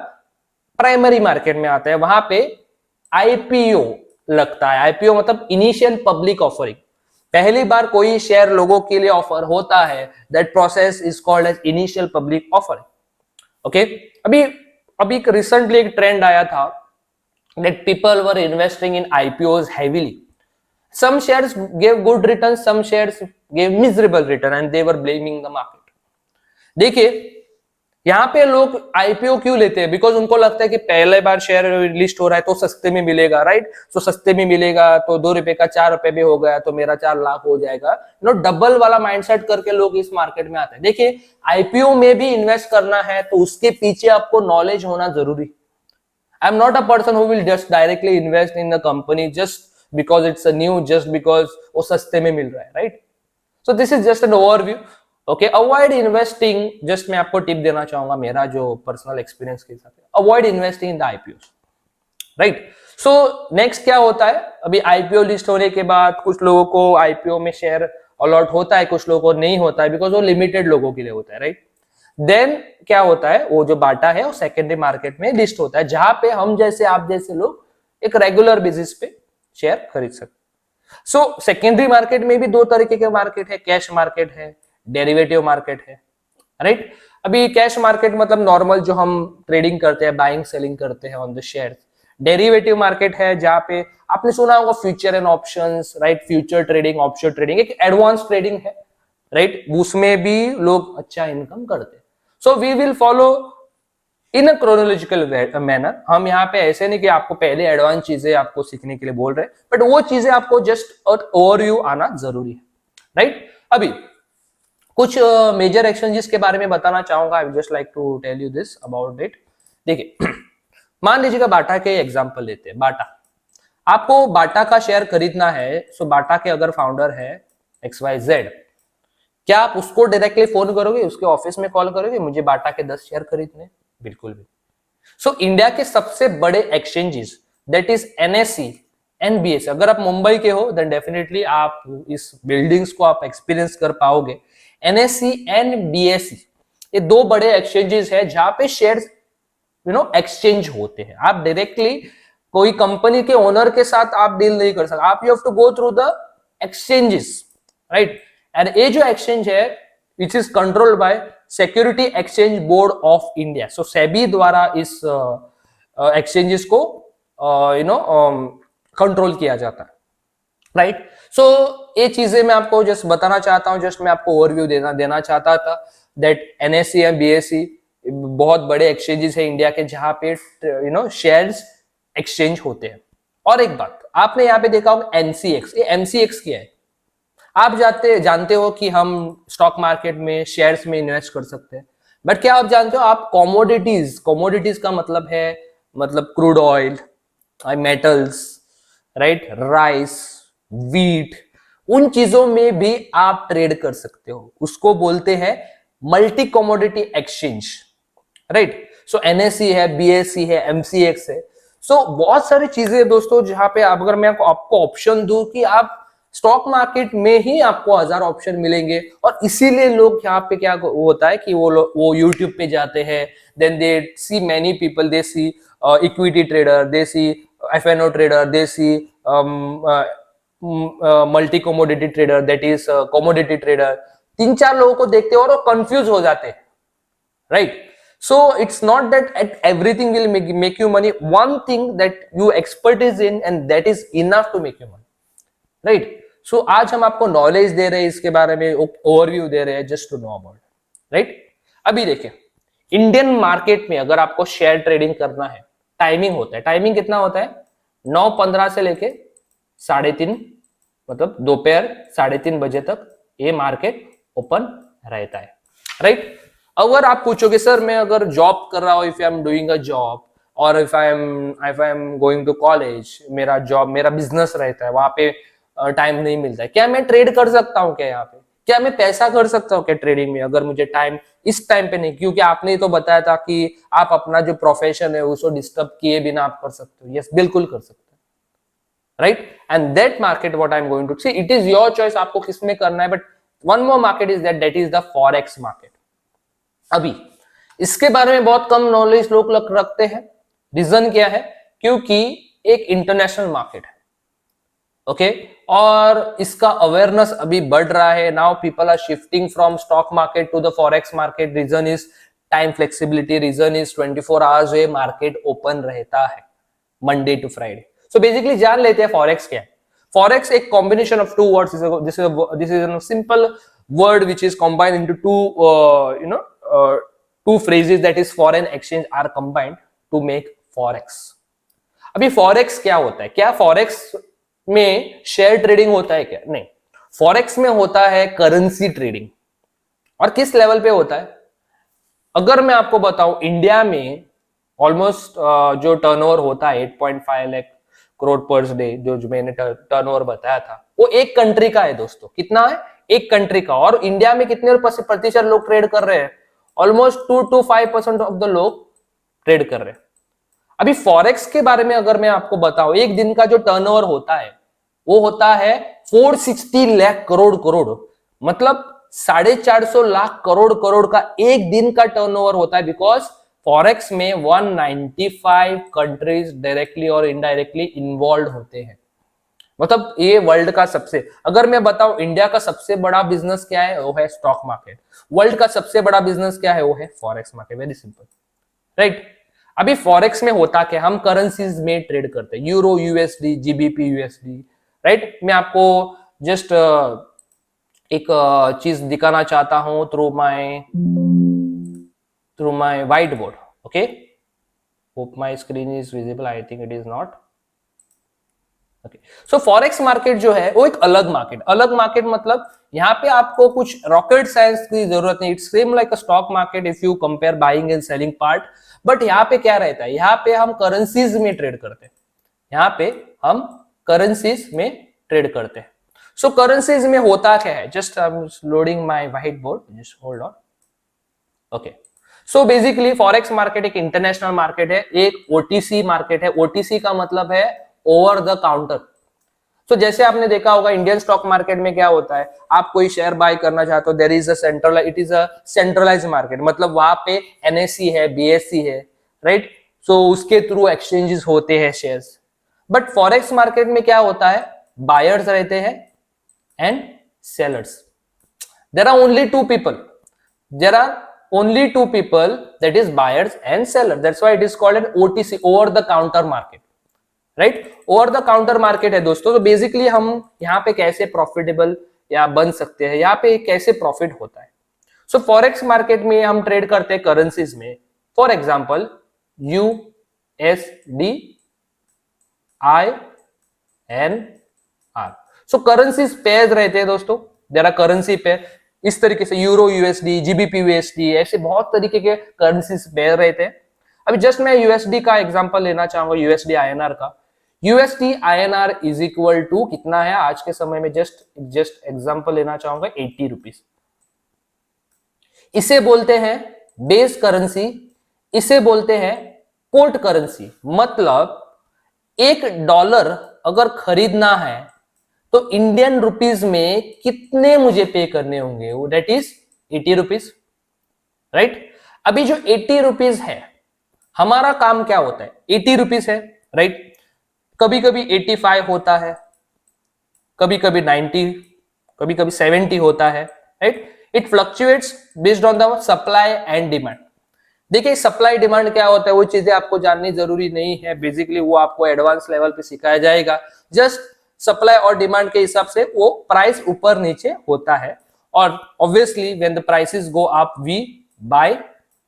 प्राइमरी मार्केट में आता है, वहां पे आईपीओ लगता है। आईपीओ मतलब इनिशियल पब्लिक ऑफरिंग, पहली बार कोई शेयर लोगों के लिए ऑफर होता है, that process is called as initial public offering. Okay, अभी अभी रिसेंटली एक ट्रेंड आया था that people were investing in IPOs heavily. some shares gave good return, some shares gave miserable return and they were blaming the market। देखिए यहां पे लोग IPO क्यों लेते हैं, बिकॉज उनको लगता है कि पहले बार शेयर लिस्ट हो रहा है तो सस्ते में मिलेगा, राइट। तो सस्ते में मिलेगा तो 2 रुपए का 4 रुपए भी हो गया तो मेरा 4 लाख हो जाएगा, डबल वाला माइंडसेट करके लोग इस मार्केट में आते हैं। देखिए आईपीओ में भी इन्वेस्ट करना है तो उसके पीछे आपको नॉलेज होना जरूरी। आई am not a person who will just directly invest in the company just because it's a new, just because वो सस्ते में मिल रहा है, right? So this is just an overview. Okay, avoid investing, just मैं आपको tip देना चाहूंगा मेरा जो पर्सनल एक्सपीरियंस के साथ, avoid investing in the IPO, right. So next क्या होता है, अभी आईपीओ लिस्ट होने के बाद कुछ लोगों को आईपीओ में शेयर अलॉट होता है, कुछ लोगों को नहीं होता है, बिकॉज वो लिमिटेड लोगों के लिए होता है, राइट। देन क्या होता है, वो जो बाटा है वो सेकेंडरी मार्केट में लिस्ट होता है, जहां पे हम जैसे आप जैसे लोग एक रेगुलर बेसिस पे शेयर खरीद सकते। सो सेकेंडरी मार्केट में भी दो तरीके के मार्केट है, कैश मार्केट है, डेरिवेटिव मार्केट है, राइट। अभी कैश मार्केट मतलब नॉर्मल जो हम ट्रेडिंग करते हैं, बाइंग सेलिंग करते हैं on the share. Derivative market है जहां पे आपने सुना होगा future and options, right, future trading, option trading, एक एडवांस ट्रेडिंग है, राइट, उसमें भी लोग अच्छा इनकम करते हैं। So we will follow in a chronological manner. हम यहाँ पे ऐसे नहीं कि आपको पहले एडवांस चीजें आपको सीखने के लिए बोल रहे हैं, बट वो चीजें आपको जस्ट ओवरव्यू आना जरूरी है, राइट। अभी कुछ मेजर एक्सचेंजेस के बारे में बताना चाहूंगा, I just like to tell you this about it. देखिए मान लीजिएगा बाटा के एग्जांपल लेते हैं। बाटा, आपको बाटा का शेयर खरीदना है, सो बाटा के अगर फाउंडर है XYZ, क्या आप उसको डायरेक्टली फोन करोगे, उसके ऑफिस में कॉल करोगे मुझे बाटा के 10 शेयर खरीदने? बिल्कुल भी। सो इंडिया के सबसे बड़े exchanges that is NSE and BSE, अगर आप मुंबई के हो देन डेफिनेटली आप इस बिल्डिंग्स को आप एक्सपीरियंस कर पाओगे। NSE एंड BSE ये दो बड़े एक्सचेंजेस है जहां पे शेयर्स एक्सचेंज होते हैं। आप डायरेक्टली कोई कंपनी के ओनर के साथ आप डील नहीं कर सकते, आप you have to go through the exchanges, right. And ये जो एक्सचेंज है which is controlled by security exchange board of India, so SEBI द्वारा इस एक्सचेंजेस को कंट्रोल किया जाता है, राइट। सो ये चीजें मैं आपको जस्ट बताना चाहता हूं, जस्ट मैं आपको ओवरव्यू देना चाहता था दैट NSE एंड BSE बहुत बड़े एक्सचेंजेस है इंडिया के जहां पे शेयर्स एक्सचेंज होते हैं। और एक बात आपने यहाँ पे देखा होगा MCX, ये MCX क्या है? आप जानते हो कि हम स्टॉक मार्केट में शेयर्स में इन्वेस्ट कर सकते हैं, बट क्या आप जानते हो आप कमोडिटीज का मतलब है, मतलब crude oil, metals, right, rice, wheat, उन चीजों में भी आप ट्रेड कर सकते हो, उसको बोलते हैं मल्टी कमोडिटी एक्सचेंज, राइट। सो NSE है, BSE है, MCX है। सो बहुत सारी चीजें दोस्तों जहां पे अगर मैं आपको ऑप्शन दूं कि आप स्टॉक मार्केट में ही आपको 1000 ऑप्शन मिलेंगे, और इसीलिए लोग यहाँ पे क्या होता है कि वो यूट्यूब पे जाते हैं, then they see many people, they see equity trader, they see FNO trader, they see multi commodity trader, that is commodity trader. 3-4 लोगों को देखते हो और वो कंफ्यूज हो जाते हैं, right. So it's not that everything will make you money. One thing that you expertise in and that is enough to make you money, right? So आज हम आपको नॉलेज दे रहे हैं इसके बारे में, ओवरव्यू दे रहे हैं just to know about, right. अभी देखिए इंडियन मार्केट में अगर आपको शेयर ट्रेडिंग करना है, टाइमिंग होता है। टाइमिंग कितना होता है? 9:15 से लेके 3:30, मतलब दोपहर 3:30 बजे तक ये मार्केट ओपन रहता है, राइट। अगर आप पूछोगे सर मैं अगर जॉब कर रहा हूं, if I am doing a job, और if I am going to college, मेरा जॉब, मेरा बिजनेस रहता है, वहां पे टाइम नहीं मिलता है, क्या मैं ट्रेड कर सकता हूँ क्या यहाँ पे? क्या मैं पैसा कर सकता हूँ क्या ट्रेडिंग में, अगर मुझे टाइम इस टाइम पे नहीं? क्योंकि आपने तो बताया था कि आप अपना जो प्रोफेशन है उसको डिस्टर्ब किए बिना आप कर सकते हो। यस, बिल्कुल कर सकते हो, right. And that market what I am going to see, it is your choice आपको किसमें करना है। But one more market is that is the forex market. अभी इसके बारे में बहुत कम नॉलेज लोग रखते हैं। रीजन क्या है? क्योंकि एक इंटरनेशनल मार्केट है, ओके और इसका अवेयरनेस अभी बढ़ रहा है। Now people are shifting from stock market to the forex market. Reason is time flexibility, reason is 24 hours ये मार्केट ओपन रहता है Monday to Friday. So basically जान लेते हैं फॉरेक्स क्या है। फॉरेक्स एक combination of two words, this is a simple word which is combined into two phrases, that is foreign exchange are combined to make forex. अभी forex क्या होता है? क्या फॉरेक्स में शेयर ट्रेडिंग होता है क्या? नहीं, फॉरेक्स में होता है करेंसी ट्रेडिंग। और किस लेवल पे होता है? अगर मैं आपको बताऊं, इंडिया में ऑलमोस्ट जो टर्नओवर होता है 8.5 लाख करोड़ पर डे, जो मैंने टर्नओवर बताया था, वो एक कंट्री का है दोस्तों। कितना है? एक कंट्री का। और इंडिया में कितने प्रतिशत लोग ट्रेड कर रहे हैं? ऑलमोस्ट 2 to 5% ऑफ द लोग ट्रेड कर रहे हैं। अभी फॉरेक्स के बारे में अगर मैं आपको बताऊं, एक दिन का जो टर्नओवर होता है वो होता है 460 लाख करोड़, मतलब 450 लाख करोड़ का एक दिन का टर्नओवर होता है। बिकॉज फॉरेक्स में 195 कंट्रीज डायरेक्टली और इनडायरेक्टली इन्वॉल्व होते हैं। मतलब ये वर्ल्ड का सबसे, अगर मैं बताऊं इंडिया का सबसे बड़ा बिजनेस क्या है, वो है स्टॉक मार्केट। वर्ल्ड का सबसे बड़ा बिजनेस क्या है, वो है forex market. Very simple, right. अभी फॉरेक्स में होता क्या? हम करेंसीज में ट्रेड करते हैं, euro USD, GBP USD, right. मैं आपको जस्ट एक चीज दिखाना चाहता हूं through my white board, okay. Hope my screen is visible, I think it is not, okay. So forex market जो है वो एक अलग मार्केट मतलब यहाँ पे आपको कुछ रॉकेट साइंस की जरूरत नहीं। It's same like a stock market if you compare buying and selling part. But यहाँ पे क्या रहता है? यहाँ पे हम करेंसीज में ट्रेड करते हैं। यहाँ पे हम करेंसीज में ट्रेड करते हैं। सो करेंसीज में होता क्या है? Just I am loading my white board, just hold on, okay. So basically forex market एक इंटरनेशनल मार्केट है, एक ओटीसी मार्केट है। ओटीसी का मतलब है ओवर द काउंटर। तो जैसे आपने देखा होगा इंडियन स्टॉक मार्केट में क्या होता है, आप कोई शेयर बाय करना चाहते हो, there is a it is a centralised market, मतलब वहां पे एनएससी है, बीएससी है, राइट। सो उसके थ्रू एक्सचेंजेस होते हैं शेयर्स। बट फॉरेक्स मार्केट में क्या होता है? बायर्स रहते हैं and sellers. There are only two people, that is buyers and sellers. That's why it is called an OTC, over the counter market, right. Over the counter market है दोस्तों। तो basically हम यहाँ पे कैसे प्रॉफिटेबल या बन सकते हैं, यहाँ पे कैसे प्रॉफिट होता है। सो फॉरेक्स मार्केट में हम ट्रेड करते हैं करेंसीज में। For example USD, INR। So currencies pairs रहते हैं दोस्तों, देयर आर करेंसी पेयर। इस तरीके से यूरो यूएसडी, जीबीपी यूएसडी, ऐसे बहुत तरीके के करेंसीज पेयर रहते हैं। अभी जस्ट मैं यूएसडी का एग्जांपल लेना चाहूंगा, यूएसडी आईएनआर का। USD INR is equal to कितना है आज के समय में? जस्ट एग्जांपल लेना चाहूंगा, 80 रुपीज। इसे बोलते हैं बेस करेंसी, इसे बोलते हैं कोट करेंसी। मतलब $1 अगर खरीदना है तो इंडियन रुपीज में कितने मुझे पे करने होंगे? वो दैट इज 80 रुपीज, राइट। अभी जो 80 रुपीज है, हमारा काम क्या होता है? 80 रुपीज है, राइट। कभी कभी 85 होता है, कभी कभी 90, कभी कभी 70 होता है, right. It fluctuates based on the supply and demand. देखिए सप्लाई डिमांड क्या होता है, वो चीजें आपको जाननी जरूरी नहीं है। बेसिकली वो आपको एडवांस लेवल पे सिखाया जाएगा। जस्ट सप्लाई और डिमांड के हिसाब से वो प्राइस ऊपर नीचे होता है। और obviously when the prices go up we buy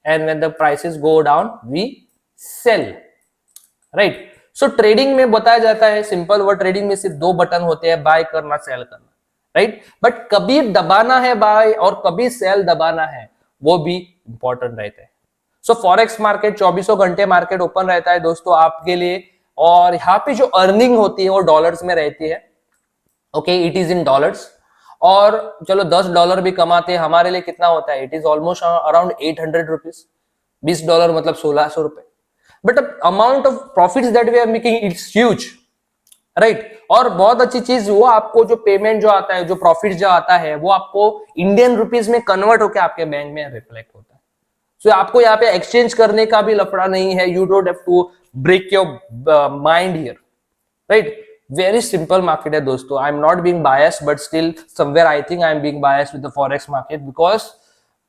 and when the prices go down we sell. Right. So trading में बताया जाता है सिंपल वर्ड, ट्रेडिंग में सिर्फ 2 बटन होते हैं, बाय करना, सेल करना, राइट। बट कभी दबाना है बाय और कभी सेल दबाना है, वो भी इंपॉर्टेंट रहता है। सो फॉरेक्स मार्केट 24 घंटे मार्केट ओपन रहता है दोस्तों आपके लिए, और यहाँ पे जो अर्निंग होती है वो डॉलर्स में रहती है। Okay, it is in dollars. और चलो $10 भी कमाते हैं, हमारे लिए कितना होता है, it is almost around 800 rupees. $20 मतलब 1600 रुपए। But amount of profits that we are making it's huge, right. और बहुत अच्छी चीज, वो आपको जो पेमेंट जो आता है, जो प्रॉफिट जो आता है, वो आपको इंडियन रुपीज में कन्वर्ट होकर आपके बैंक में रिफ्लेक्ट होता है। सो आपको यहाँ पे एक्सचेंज करने का भी लफड़ा नहीं है, you don't have to break your mind here, right. Very simple market है दोस्तों। I am not being biased, but still somewhere I think I am being biased with the forex market, because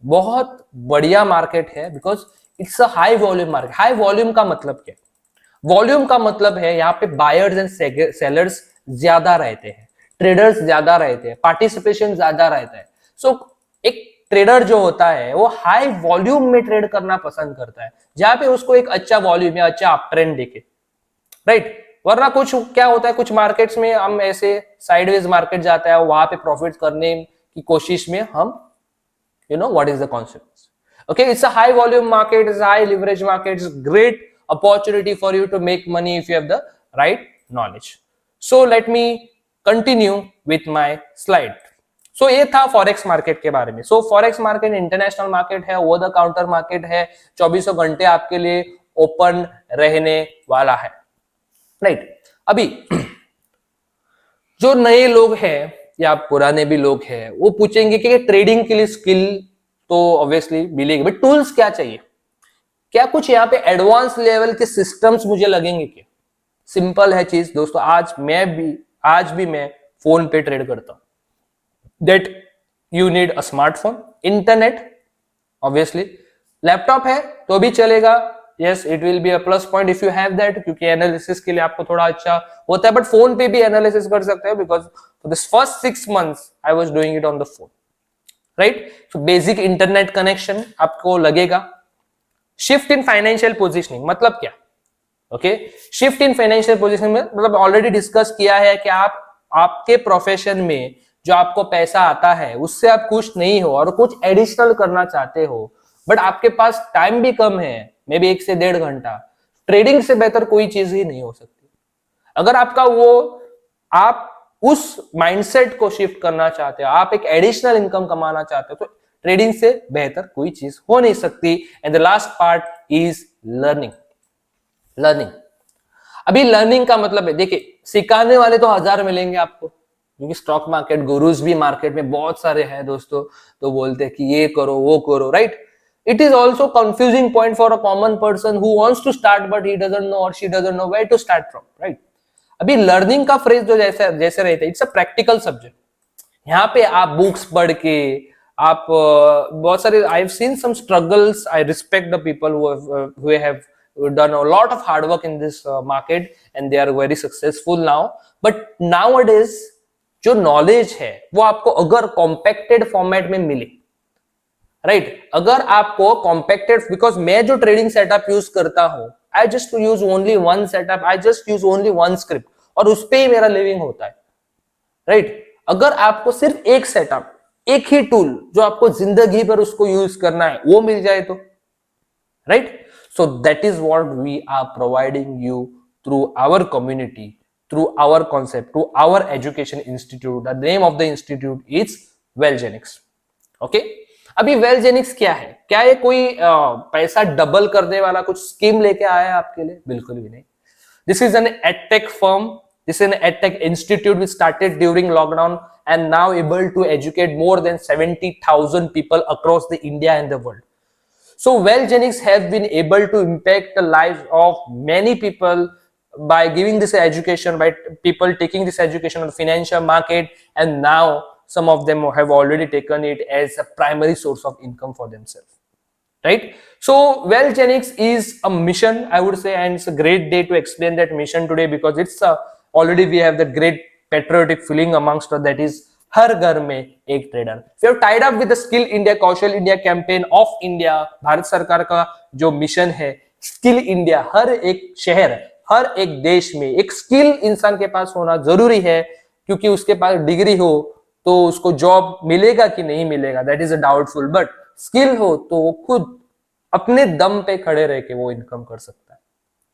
बहुत बढ़िया market है, because it's a high volume market. High volume का मतलब क्या है? Volume का मतलब है यहाँ पे बायर्स एंड सेलर्स ज्यादा रहते हैं, ट्रेडर्स ज्यादा रहते हैं, पार्टिसिपेशन ज्यादा रहता है। सो एक ट्रेडर जो होता है वो हाई वॉल्यूम में ट्रेड करना पसंद करता है, जहां पे उसको एक अच्छा वॉल्यूम या अच्छा अप ट्रेंड दिखे, राइट। वरना कुछ क्या होता है, कुछ मार्केट्स में हम ऐसे साइडवेज मार्केट जाता है, वहां पे प्रॉफिट करने की कोशिश में हम, you know what is the concept. Okay, it's a high volume market, it's a high leverage market, it's a great opportunity for you to make money if you have the right knowledge. So let me continue with my slide. So ये था forex market के बारे में। सो forex market international market है, over the counter market है, 24 घंटे आपके लिए ओपन रहने वाला है, राइट। अभी जो नए लोग हैं या पुराने भी लोग हैं, वो पूछेंगे कि ट्रेडिंग के लिए स्किल तो ऑब्वियसली मिलेगी, बट टूल्स क्या चाहिए, क्या कुछ यहाँ पे एडवांस लेवल के सिस्टम्स मुझे लगेंगे क्या? सिंपल है चीज दोस्तों, आज भी मैं फोन पे ट्रेड करता हूं। That you need a smartphone, internet, obviously laptop है तो भी चलेगा। Yes, it will be a plus point if you have that, क्योंकि एनालिसिस के लिए आपको थोड़ा अच्छा होता है। बट फोन पे भी एनालिसिस कर सकते हो, because for this first 6 months I was doing it on the phone, right. So basic internet connection आपको लगेगा। शिफ्ट इन फाइनेंशियल पोजिशनिंग मतलब क्या? Okay, shift in financial positioning में मतलब ऑलरेडी डिस्कस किया है कि आप आपके प्रोफेशन में जो आपको पैसा आता है उससे आप खुश नहीं हो और कुछ एडिशनल करना चाहते हो, बट आपके पास टाइम भी कम है, मे बी 1 से 1.5 घंटा। ट्रेडिंग से बेहतर कोई चीज ही नहीं हो सकती। अगर आपका वो, आप उस माइंडसेट को शिफ्ट करना चाहते हो, आप एक एडिशनल इनकम कमाना चाहते हो, तो ट्रेडिंग से बेहतर कोई चीज हो नहीं सकती। And the last part is learning. Learning, अभी लर्निंग का मतलब है, देखिए सिखाने वाले तो 1000 मिलेंगे आपको, क्योंकि स्टॉक मार्केट गुरुज भी मार्केट में बहुत सारे हैं दोस्तों, तो बोलते हैं कि ये करो वो करो, right. It is also confusing point for a common person who wants to start but he doesn't know और she doesn't know where to start from, right. अभी लर्निंग का फ्रेज जो जैसे जैसे रहता है, इट्स अ प्रैक्टिकल सब्जेक्ट। यहाँ पे आप बुक्स पढ़ के आप बहुत सारे, I have seen some struggles, I respect the people who have done a lot of hard work in this market and they are very successful now. But nowadays जो knowledge है वो आपको अगर कॉम्पैक्टेड फॉर्मेट में मिले, right, अगर आपको compacted, because मैं जो ट्रेडिंग सेटअप यूज करता हूं, I just use only one setup, I just use only one script, और उस पे ही मेरा लिविंग होता है, राइट। अगर आपको सिर्फ एक सेटअप, एक ही टूल जो आपको जिंदगी भर उसको यूज करना है वो मिल जाए तो, right. So that is what we are providing you through our community, through our concept, through our education institute. The name of the institute is Wellgenics. Okay? अभी Wellgenics क्या है? क्या ये कोई पैसा डबल करने वाला कुछ स्कीम लेके आया है आपके लिए? बिल्कुल भी नहीं। This is an edtech firm. This is an edtech institute which started during lockdown and now able to educate more than 70,000 people across the India and the world. So Wellgenics have been able to impact the lives of many people by giving this education, by people taking this education on the financial market, and now some of them have already taken it as a primary source of income for themselves, right? So Wellgenics is a mission, I would say, and it's a great day to explain that mission today, because it's already we have that great patriotic feeling amongst us, that is हर घर में एक trader. We have tied up with the skill India, Kaushal India campaign of India. Bharat सरकार का जो mission है skill India, हर एक शहर हर एक देश में एक स्किल इंसान के पास होना जरूरी है, क्योंकि उसके पास डिग्री हो तो उसको जॉब मिलेगा कि नहीं मिलेगा, that is a doubtful, but skill हो तो वो खुद अपने दम पे खड़े रह के वो इनकम कर सकता है।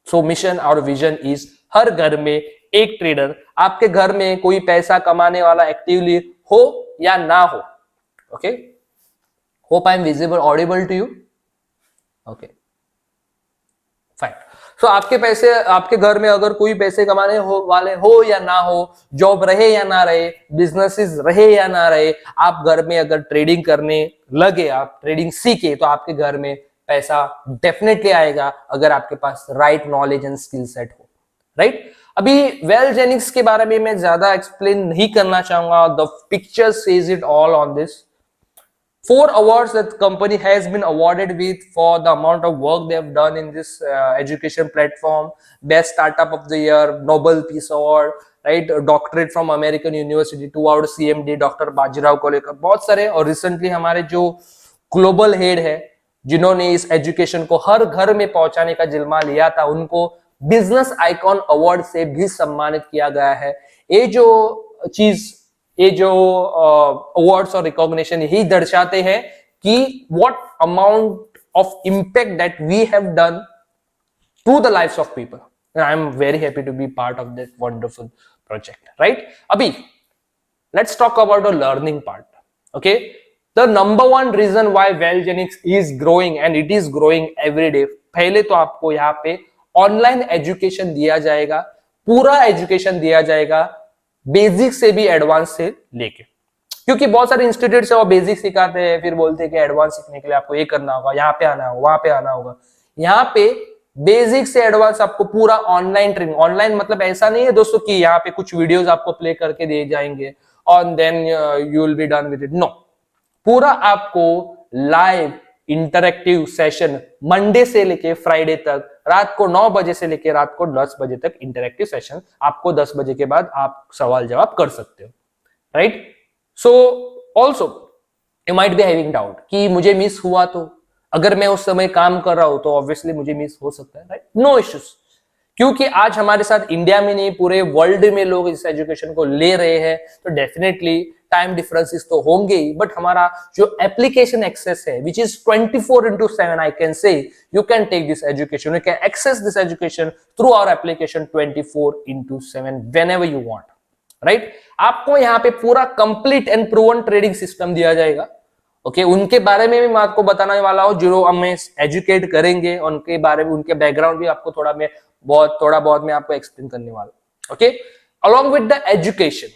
सो मिशन और विजन इज हर घर में एक ट्रेडर। आपके घर में कोई पैसा कमाने वाला एक्टिवली हो या ना हो, okay, hope I am visible, audible to you, okay fine. So आपके पैसे, आपके घर में अगर कोई पैसे कमाने वाले हो या ना हो, जॉब रहे या ना रहे, बिजनेसेस रहे या ना रहे, आप घर में अगर ट्रेडिंग करने लगे, आप ट्रेडिंग सीखे, तो आपके घर में पैसा डेफिनेटली आएगा अगर आपके पास right knowledge and skill set हो, राइट। अभी वेल जेनिक्स के बारे में मैं ज्यादा एक्सप्लेन नहीं करना चाहूंगा, the picture says it all on this. 4 awards that company has been awarded with for the amount of work they have done in this education platform. Best startup of the year, Nobel Peace Award, right, doctorate from American University, 2 award CMD doctor Bajirao Kolekar, बहुत सारे। और recently हमारे जो global head है जिन्होंने इस education को हर घर में पहुंचाने का जिम्मा लिया था, उनको बिजनेस आइकॉन अवार्ड से भी सम्मानित किया गया है। ये जो चीज, ये जो अवार्ड्स और रिकॉग्निशन यही दर्शाते हैं कि what amount of impact that we have done to the lives of people. I am very happy to be part of this wonderful project, right. अभी let's talk about the learning part, okay. The number one reason why Wellgenix is growing and it is growing every day, पहले तो आपको यहाँ पे online education दिया जाएगा, पूरा education दिया जाएगा, बेसिक से भी एडवांस से लेके, क्योंकि बहुत सारे इंस्टीट्यूट है वो बेसिक सिखाते हैं, फिर बोलते हैं कि एडवांस सीखने के लिए आपको ये करना होगा, यहाँ पे आना होगा, वहां पे आना होगा। यहाँ पे बेसिक से एडवांस आपको पूरा ऑनलाइन ट्रेनिंग, ऑनलाइन मतलब ऐसा नहीं है दोस्तों कि यहाँ पे कुछ वीडियोस आपको प्ले करके दिए जाएंगे और then you will be done with it, no, पूरा आपको लाइव इंटरेक्टिव सेशन मंडे से लेके फ्राइडे तक, रात को 9 बजे से लेके रात को 10 बजे तक इंटरेक्टिव सेशन, आपको 10 बजे के बाद आप सवाल जवाब कर सकते हो, right. So also you might be having doubt कि मुझे मिस हुआ तो, अगर मैं उस समय काम कर रहा हूं तो ऑब्वियसली मुझे मिस हो सकता है, राइट, नो इश्यूज, क्योंकि आज हमारे साथ इंडिया में नहीं पूरे वर्ल्ड में लोग इस एजुकेशन को ले रहे हैं, तो डेफिनेटली टाइम डिफरेंसेस तो होंगे ही, बट हमारा जो एप्लीकेशन एक्सेस है which is 24/7, I can say you can take this education, you can access this education through our application 24/7 whenever you want, right. आपको यहाँ पे पूरा complete and proven trading system दिया जाएगा, ओके। उनके बारे में भी मैं आपको बताने वाला हूँ जो हमें एजुकेट करेंगे, उनके बारे में, उनके बैकग्राउंड भी आपको थोड़ा बहुत मैं आपको एक्सप्लेन करने वाला हूँ, okay. Along with the education,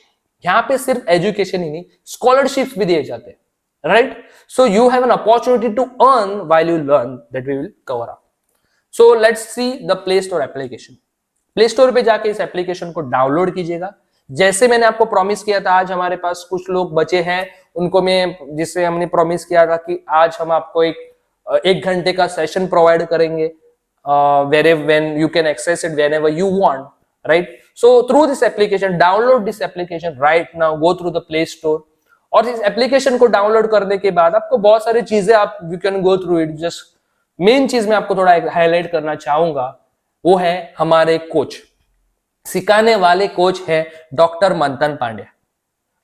यहाँ पे सिर्फ एजुकेशन ही नहीं, स्कॉलरशिप्स भी दिए जाते हैं, right. So you have an opportunity to earn while you learn, that we will cover up. So let's see the play store application. Play store पे जाके इस एप्लीकेशन को डाउनलोड कीजिएगा। जैसे मैंने आपको प्रॉमिस किया था, आज हमारे पास कुछ लोग बचे हैं, उनको मैं, जिससे हमने प्रॉमिस किया था कि आज हम आपको एक घंटे का सेशन प्रोवाइड करेंगे, when you can access it whenever you want, right? So through this application, download this application right now, go through the Play Store, और इस एप्लीकेशन को डाउनलोड करने के बाद आपको बहुत सारी चीजें, आप you can go through it. Just main चीज मैं आपको थोड़ा हाईलाइट करना चाहूंगा, वो है हमारे कोच, सिखाने वाले कोच है डॉक्टर मंथन पांड्या।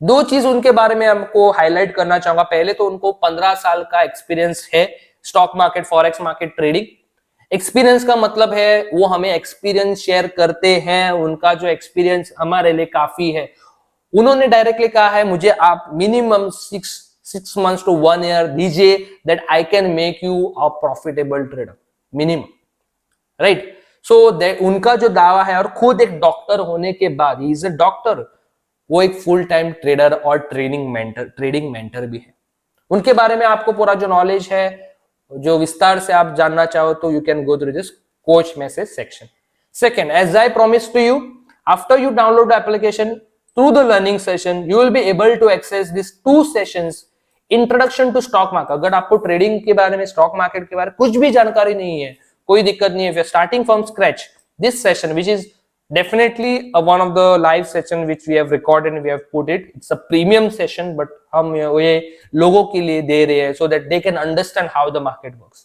2 चीज उनके बारे में हमको हाईलाइट करना चाहूंगा। पहले तो उनको 15 साल का एक्सपीरियंस है stock market, forex market, trading. Experience का मतलब है वो हमें एक्सपीरियंस शेयर करते हैं, उनका जो एक्सपीरियंस हमारे लिए काफी है। उन्होंने डायरेक्टली कहा है मुझे आप मिनिमम 6 months to 1 year दीजिए, that I can make you a profitable trader, minimum, right. So उनका जो दावा है, और खुद एक डॉक्टर होने के बाद, ही इज अ डॉक्टर, वो एक फुल टाइम ट्रेडर और ट्रेडिंग मेंटर भी है। उनके बारे में आपको पूरा जो नॉलेज है, जो विस्तार से आप जानना चाहो, तो you can go through this coach message section. Second, as I promise to you, after you download the application through the learning session, you will be able to access this 2 sessions, introduction to stock market. अगर आपको trading के बारे में, stock market के बारे में कुछ भी जानकारी नहीं है, कोई दिक्कत नहीं है, starting from scratch, this session which is definitely one of the live session which we have recorded and we have put it, it's a premium session, but हम ये लोगों के लिए दे रहे हैं so that they can understand how the market works,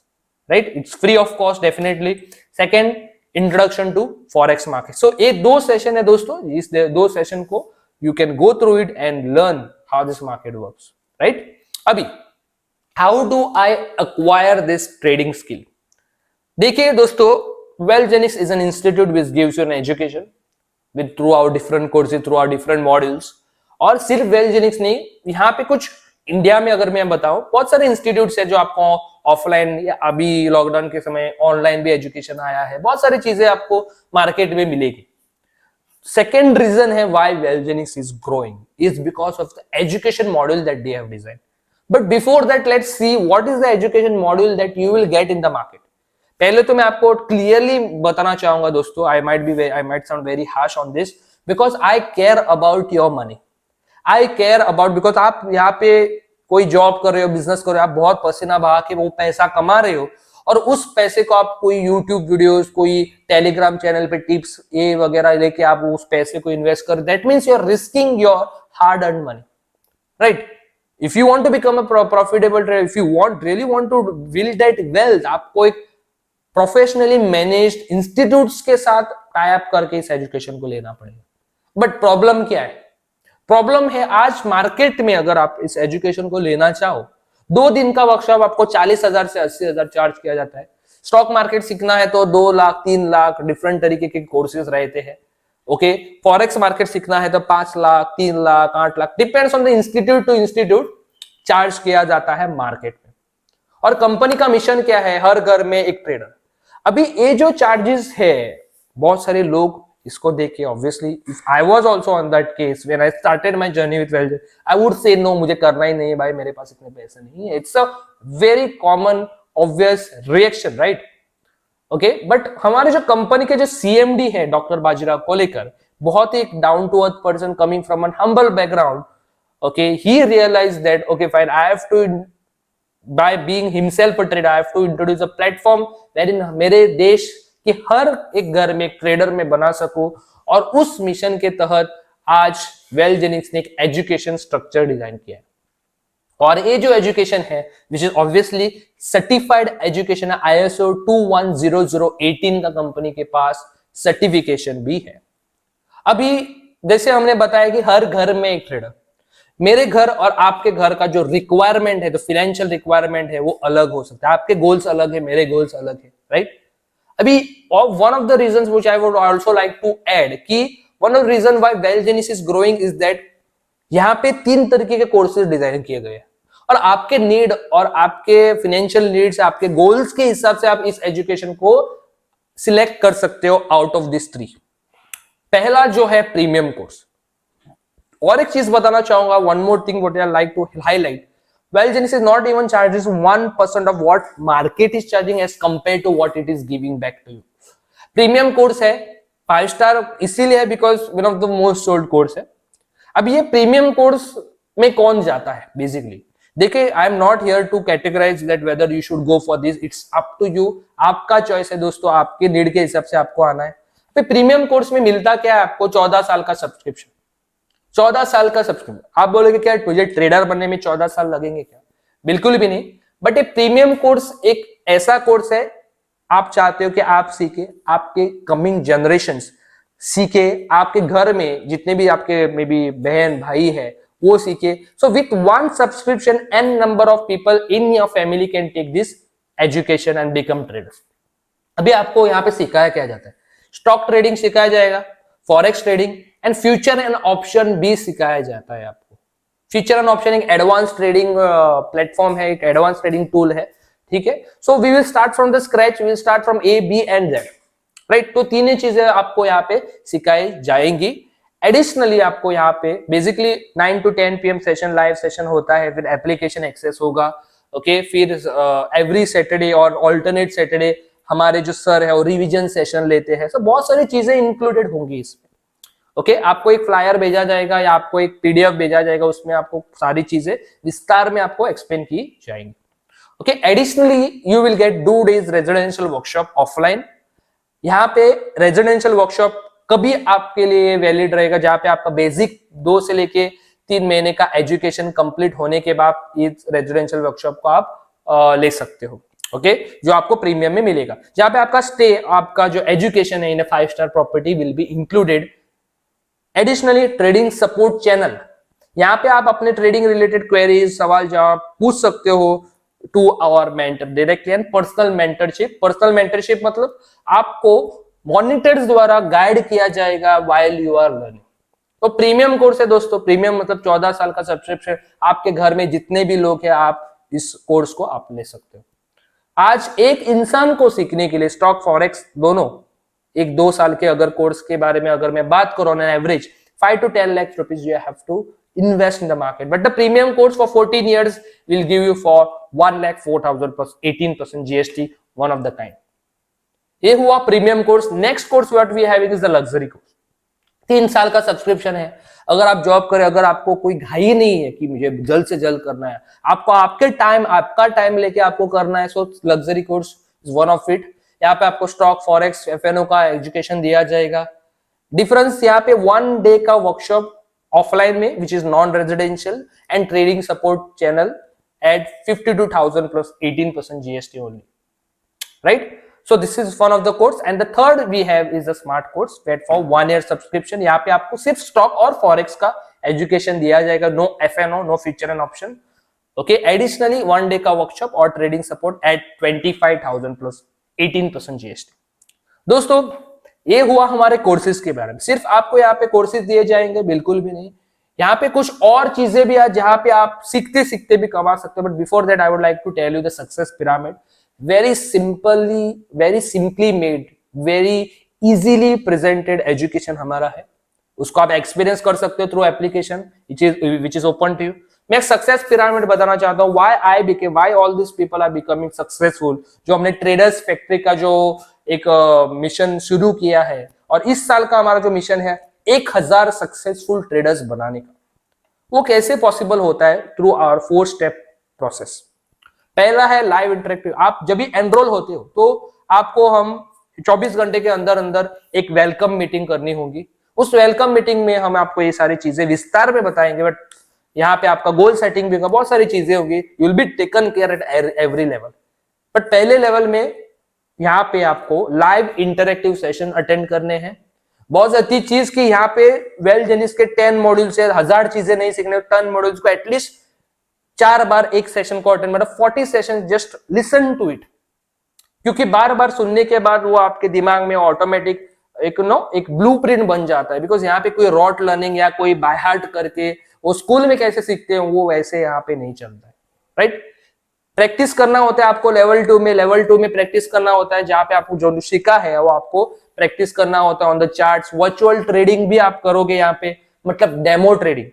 right? It's free of cost, definitely. Second, introduction to forex market. So ये 2 session है दोस्तों, इस 2 सेशन को you can go through it and learn how this market works, right. अभी how do I acquire this trading skill? देखिए दोस्तों, Wellgenix is an institute which gives you an education with through our different courses, through our different modules. और सिर्फ वेलजेनिक्स नहीं, यहाँ पे कुछ India में अगर मैं बताऊं बहुत सारे इंस्टीट्यूट्स है जो आपको ऑफलाइन या अभी लॉकडाउन के समय ऑनलाइन भी एजुकेशन आया है, बहुत सारी चीजें आपको मार्केट में मिलेगी। सेकेंड रीजन है why Wellgenix is growing is because of the education module that they have design. But before that let's see what is the education module that you will get in the market. पहले तो मैं आपको clearly बताना चाहूंगा दोस्तों, I might sound very harsh on this because I care about your money. I care about because आप यहाँ पे कोई जॉब कर रहे हो, बिजनेस कर रहे हो, आप बहुत पसीना बहा के वो पैसा कमा रहे हो और उस पैसे को आप कोई यूट्यूब वीडियोस, कोई टेलीग्राम चैनल पे टिप्स ये वगैरह लेके आप उस पैसे को इन्वेस्ट कर, that means you are risking your hard earn money, right. If you want to become a profitable trader, if you really want to build that wealth, आपको एक प्रोफेशनली मैनेज्ड इंस्टीट्यूट्स के साथ टाई अप करके इस education को लेना पड़ेगा। But problem क्या है? प्रॉब्लम है आज मार्केट में अगर आप इस एजुकेशन को लेना चाहो, 2 दिन का वर्कशॉप आपको 40,000 से 80,000 चार्ज किया जाता है। स्टॉक मार्केट सीखना है तो 2 लाख 3 लाख डिफरेंट तरीके के कोर्सेज रहते हैं। ओके, फॉरेक्स मार्केट सीखना है तो 5 lakh 3 lakh 8 lakh depends on the institute to institute charge किया जाता है मार्केट में। और कंपनी का मिशन क्या है? हर घर में एक ट्रेडर। अभी ये जो चार्जेस है, बहुत सारे लोग इसको देख के obviously, if I was also on that case when I started my journey with wealth, I would say no, मुझे करना ही नहीं है भाई, मेरे पास इतने पैसे नहीं है। It's a very common obvious reaction, right? Okay, but हमारे जो कंपनी के जो सीएमडी है डॉक्टर बाजीराव कोलेकर, बहुत ही down to earth person coming from an humble background, okay, he realized that okay fine, I have to by being himself a trader, I have to introduce a platform wherein मेरे देश के हर एक घर में एक trader में बना सकूं। और उस मिशन के तहत आज वेलजेनिक्स ने एक एजुकेशन स्ट्रक्चर डिजाइन किया है। और ये जो एजुकेशन है which is obviously certified education है, ISO 21018 का कंपनी के पास सर्टिफिकेशन भी है। अभी जैसे हमने बताया कि हर घर में एक ट्रेडर, मेरे घर और आपके घर का जो रिक्वायरमेंट है, जो फाइनेंशियल रिक्वायरमेंट है, वो अलग हो सकता है। आपके गोल्स अलग है, मेरे गोल्स अलग है, राइट? अभी one of the reasons which I would also like to add कि one of the reason why Wellgenix is growing is that यहाँ पे 3 तरीके के कोर्सेज डिजाइन किए गए हैं और आपके नीड और आपके फाइनेंशियल नीड्स, आपके गोल्स के हिसाब से आप इस एजुकेशन को सिलेक्ट कर सकते हो आउट ऑफ दिस 3। पहला जो है प्रीमियम कोर्स। और एक चीज बताना चाहूंगा, one more thing what I like to highlight, Wellgenix is not even charges 1% of what market is charging as compare to what it is giving back to you. Premium course है 5 star इसीलिए है because one of the most sold course है। अब ये premium course में कौन जाता है बेसिकली? देखिए, I am not here to categorise that whether you should go for this, it's up to you, आपका चॉइस है दोस्तों, आपके नीड के हिसाब से आपको आना है। तो प्रीमियम कोर्स में मिलता क्या है आपको? 14 साल का सब्सक्रिप्शन। 14 साल का सब्सक्रिप्शन। आप बोलोगे क्या तुझे ट्रेडर बनने में 14 साल लगेंगे क्या? बिल्कुल भी नहीं। बट ये प्रीमियम कोर्स एक ऐसा कोर्स है, आप चाहते हो कि आप सीखे, आपके कमिंग जनरेशंस सीखे, आपके घर में जितने भी आपके मे बी बहन भाई है वो सीखे। So with one subscription an number of people in your family can take this education and become traders. अभी आपको यहाँ पे सिखाया क्या जाता है? स्टॉक ट्रेडिंग सिखाया जाएगा, forex trading and future and option भी सिखाया जाता है आपको। फ्यूचर एंड ऑप्शन एक एडवांस ट्रेडिंग प्लेटफॉर्म है, एक एडवांस ट्रेडिंग टूल है, ठीक है। So we will start from the scratch, we will start from A, B and Z, right? तो 3 चीजें आपको यहाँ पे सिखाई जाएंगी। एडिशनली आपको यहाँ पे basically 9 to 10 PM session, live session होता है, फिर एप्लीकेशन एक्सेस होगा, ओके। फिर एवरी सैटरडे और ऑल्टरनेट सैटरडे हमारे जो सर है वो रिवीजन सेशन लेते हैं। सो बहुत सारी चीजें इंक्लूडेड होंगी इसमें, ओके। आपको एक फ्लायर भेजा जाएगा या आपको एक PDF भेजा जाएगा, उसमें आपको सारी चीजें विस्तार में आपको एक्सप्लेन की जाएंगी, okay. Additionally you will gate 2 days residential workshop offline. यहाँ पे रेजिडेंशियल वर्कशॉप कभी आपके लिए वैलिड रहेगा जहां पे आपका बेसिक 2 से लेके 3 महीने का एजुकेशन कंप्लीट होने के बाद इस रेजिडेंशियल वर्कशॉप को आप ले सकते हो, ओके जो आपको प्रीमियम में मिलेगा, जहां पे आपका स्टे, आपका जो एजुकेशन है इन 5 star property will be included. Additionally trading support channel, यहाँ पे आप अपने ट्रेडिंग रिलेटेड क्वेरीज, सवाल जवाब पूछ सकते हो to our mentor directly. And personal mentorship, personal mentorship मतलब आपको मॉनिटर्स द्वारा गाइड किया जाएगा व्हाइल यू आर लर्निंग। तो प्रीमियम कोर्स है दोस्तों, प्रीमियम मतलब 14 साल का सब्सक्रिप्शन, आपके घर में जितने भी लोग हैं आप इस कोर्स को आप ले सकते हो। आज एक इंसान को सीखने के लिए स्टॉक फॉरेक्स दोनों, एक 2 साल के अगर कोर्स के बारे में अगर मैं बात करूं, on average 5 to 10 lakhs rupees you have to invest in the market, but the premium course for 14 years will give you for 1,04,000 plus 18% GST, one of the kind। ये हुआ premium course. Next course what we having is the luxury course. 3 साल का subscription है। अगर आप job करें, अगर आपको कोई घाई नहीं है कि मुझे जल्द से जल्द करना है, आपको आपका टाइम लेके आपको करना है, so luxury course is one of it. यहाँ पे आपको स्टॉक फॉरेक्स एफएनओ का एजुकेशन दिया जाएगा। डिफरेंस यहाँ पे 1 डे का वर्कशॉप ऑफलाइन में which is non residential, and trading support channel at 52,000 plus 18% GST only, right. So this is one of the course, and the third we have is the smart course that for 1 year subscription। यहाँ पे आपको सिर्फ stock और forex का education दिया जाएगा, no FNO, no future and option. Okay, additionally 1 day का workshop और trading support at 25,000 plus 18% GST। दोस्तों ये हुआ हमारे कोर्सेज के बारे में। सिर्फ आपको यहाँ पे कोर्सेज दिए जाएंगे, बिल्कुल भी नहीं। यहाँ पे कुछ और चीजें भी है जहां पे आप सीखते सीखते भी कमा सकते हो। But before that I would like to tell you the success pyramid. very simply made, very easily presented education हमारा है। उसको आप एक्सपीरियंस कर सकते हो through application which is open to you। मैं सक्सेस पिरामिड बताना चाहता हूँ, why all these people are becoming successful। जो हमने ट्रेडर्स फैक्ट्री का जो एक मिशन शुरू किया है, और इस साल का हमारा जो मिशन है 1000 सक्सेसफुल ट्रेडर्स बनाने का। वो कैसे पॉसिबल होता है? Through our 4 step process. पहला है लाइव इंटरेक्टिव। आप जब भी एनरोल होते हो तो आपको हम 24 घंटे के अंदर अंदर एक वेलकम मीटिंग करनी होगी। उस वेलकम मीटिंग में हम आपको ये सारी चीजें विस्तार में बताएंगे। बट यहाँ पे आपका गोल सेटिंग भी होगा, बहुत सारी चीजें होगी। You will be taken care at every level. But पहले लेवल में यहाँ पे आपको लाइव इंटरेक्टिव सेशन अटेंड करने हैं। बहुत अच्छी चीज की यहाँ पे वेल जेनिक्स के 10 मॉड्यूल्स है, 1000 चीजें नहीं सीखने, 10 मॉड्यूल्स को एटलीस्ट 4 बार एक सेशन को अटेंड, मतलब 40 session, just listen to it. क्योंकि बार बार सुनने के बाद वो आपके दिमाग में ऑटोमेटिक एक ब्लूप्रिंट बन जाता है। बिकॉज यहाँ पे कोई रॉट लर्निंग या कोई बाय हार्ट करके वो स्कूल में कैसे सीखते हैं वो वैसे यहाँ पे नहीं चलता है, राइट। प्रैक्टिस करना होता है आपको लेवल 2 में प्रैक्टिस करना होता है, जहां पे आपको जो सीखा है वो आपको प्रैक्टिस करना होता है on the charts. Virtual trading भी आप करोगे यहाँ पे, मतलब डेमो ट्रेडिंग।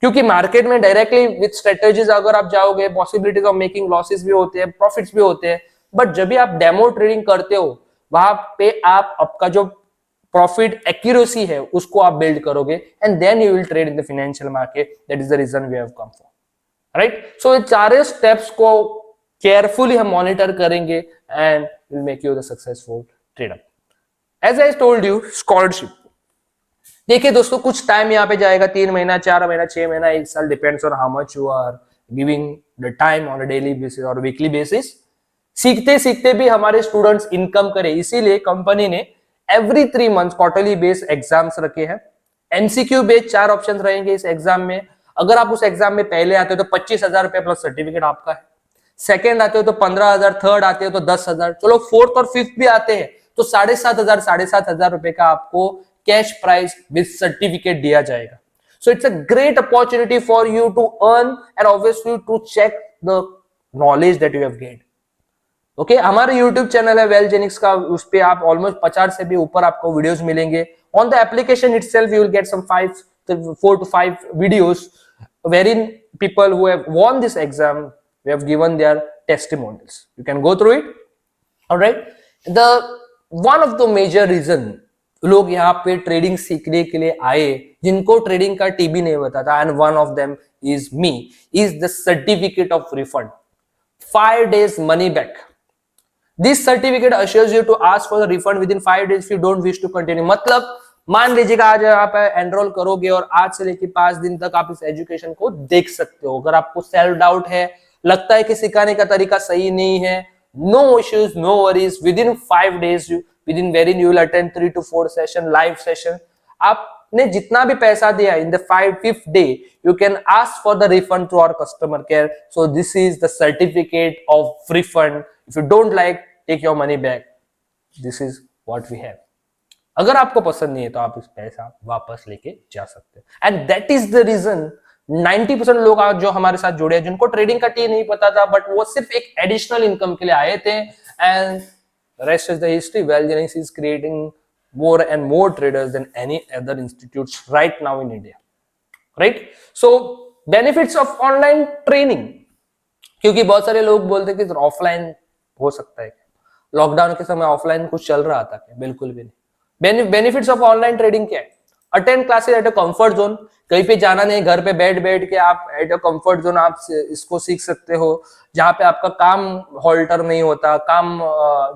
क्योंकि मार्केट में डायरेक्टली विद स्ट्रेटेजीज अगर आप जाओगे, पॉसिबिलिटीज ऑफ मेकिंग लॉसेस भी होते हैं, प्रॉफिट्स भी होते हैं। बट जब भी आप डेमो ट्रेडिंग करते हो, वहां पे आप आपका जो प्रॉफिट एक्यूरेसी है उसको आप बिल्ड करोगे, and then you will trade in the financial market. That is the reason we have come for, right. So ये चारों स्टेप्स को केयरफुली हम मॉनिटर करेंगे and will make you the successful trader. As I told you, scholarship. देखिए दोस्तों, कुछ time यहाँ पे जाएगा, 3 महीना, 4 महीना, 6 महीना, 1 साल, depends on how much you are giving the time on a daily basis और वीकली बेसिस। सीखते सीखते भी हमारे स्टूडेंट्स इनकम करें, इसीलिए कंपनी ने every 3 month quarterly based exams रखे हैं। एमसीक्यू बेस्ड 4 ऑप्शन रहेंगे इस एग्जाम में। अगर आप उस एग्जाम में पहले आते हो तो 25,000 रुपए प्लस सर्टिफिकेट आपका है। सेकंड आते हो तो 15,000, थर्ड आते हो तो 10,000, चलो फोर्थ और फिफ्थ भी आते हैं तो 7,500 रुपए का आपको कैश प्राइज विद सर्टिफिकेट दिया जाएगा। So it's a great opportunity for you to earn and obviously to check the knowledge that you have gained. Okay, हमारे YouTube चैनल है वेल जेनिक्स का, उस पे आप ऑलमोस्ट 50 से भी ऊपर आपको वीडियोस मिलेंगे। On the application itself you will get some 4 to 5 videos wherein people who have won this exam, we have given their testimonials. You can go through it. All right. The one of the major reason लोग यहाँ पे trading सीखने के लिए आए, जिनको trading का TB नहीं पता था, and one of them is me, is the certificate of refund, 5 days money back. This certificate assures you to ask for the refund within 5 days if you don't wish to continue. मतलब मान लीजिएगा आज आप enrol करोगे और आज से लेकर 5 दिन तक आप इस एजुकेशन को देख सकते हो। अगर आपको सेल्फ डाउट है, लगता है कि सिखाने का तरीका सही नहीं है, no issues, no worries. Within 5 days, within very you will attend 3 to 4 session, live session. आपने जितना भी पैसा दिया in the 5th day, you can ask for the refund to our customer care. So this is the certificate of refund. If you don't like, take your money back. This is what we have. अगर आपको पसंद नहीं है तो आप इस पैसा वापस लेके जा सकते हैं. And that is the reason 90% लोग आज जो हमारे साथ जुड़े हैं, जिनको ट्रेडिंग का टी नहीं पता था, बट वो सिर्फ एक एडिशनल इनकम के लिए आए थे. And rest is the history. Wellgenix is creating more and more traders than any other institutes right now in India, right? So benefits of online training, क्योंकि बहुत सारे लोग बोलते हैं कि ऑफलाइन हो सकता है. लॉकडाउन के समय ऑफलाइन कुछ चल रहा था क्या? बिल्कुल भी नहीं. बेनिफिट्स ऑफ ऑनलाइन ट्रेडिंग क्या है? Attend classes at a comfort zone. कहीं पे जाना नहीं, घर पे बैठ के आप एट अ कंफर्ट जोन आप इसको सीख सकते हो, जहाँ पे आपका काम हॉल्टर नहीं होता, काम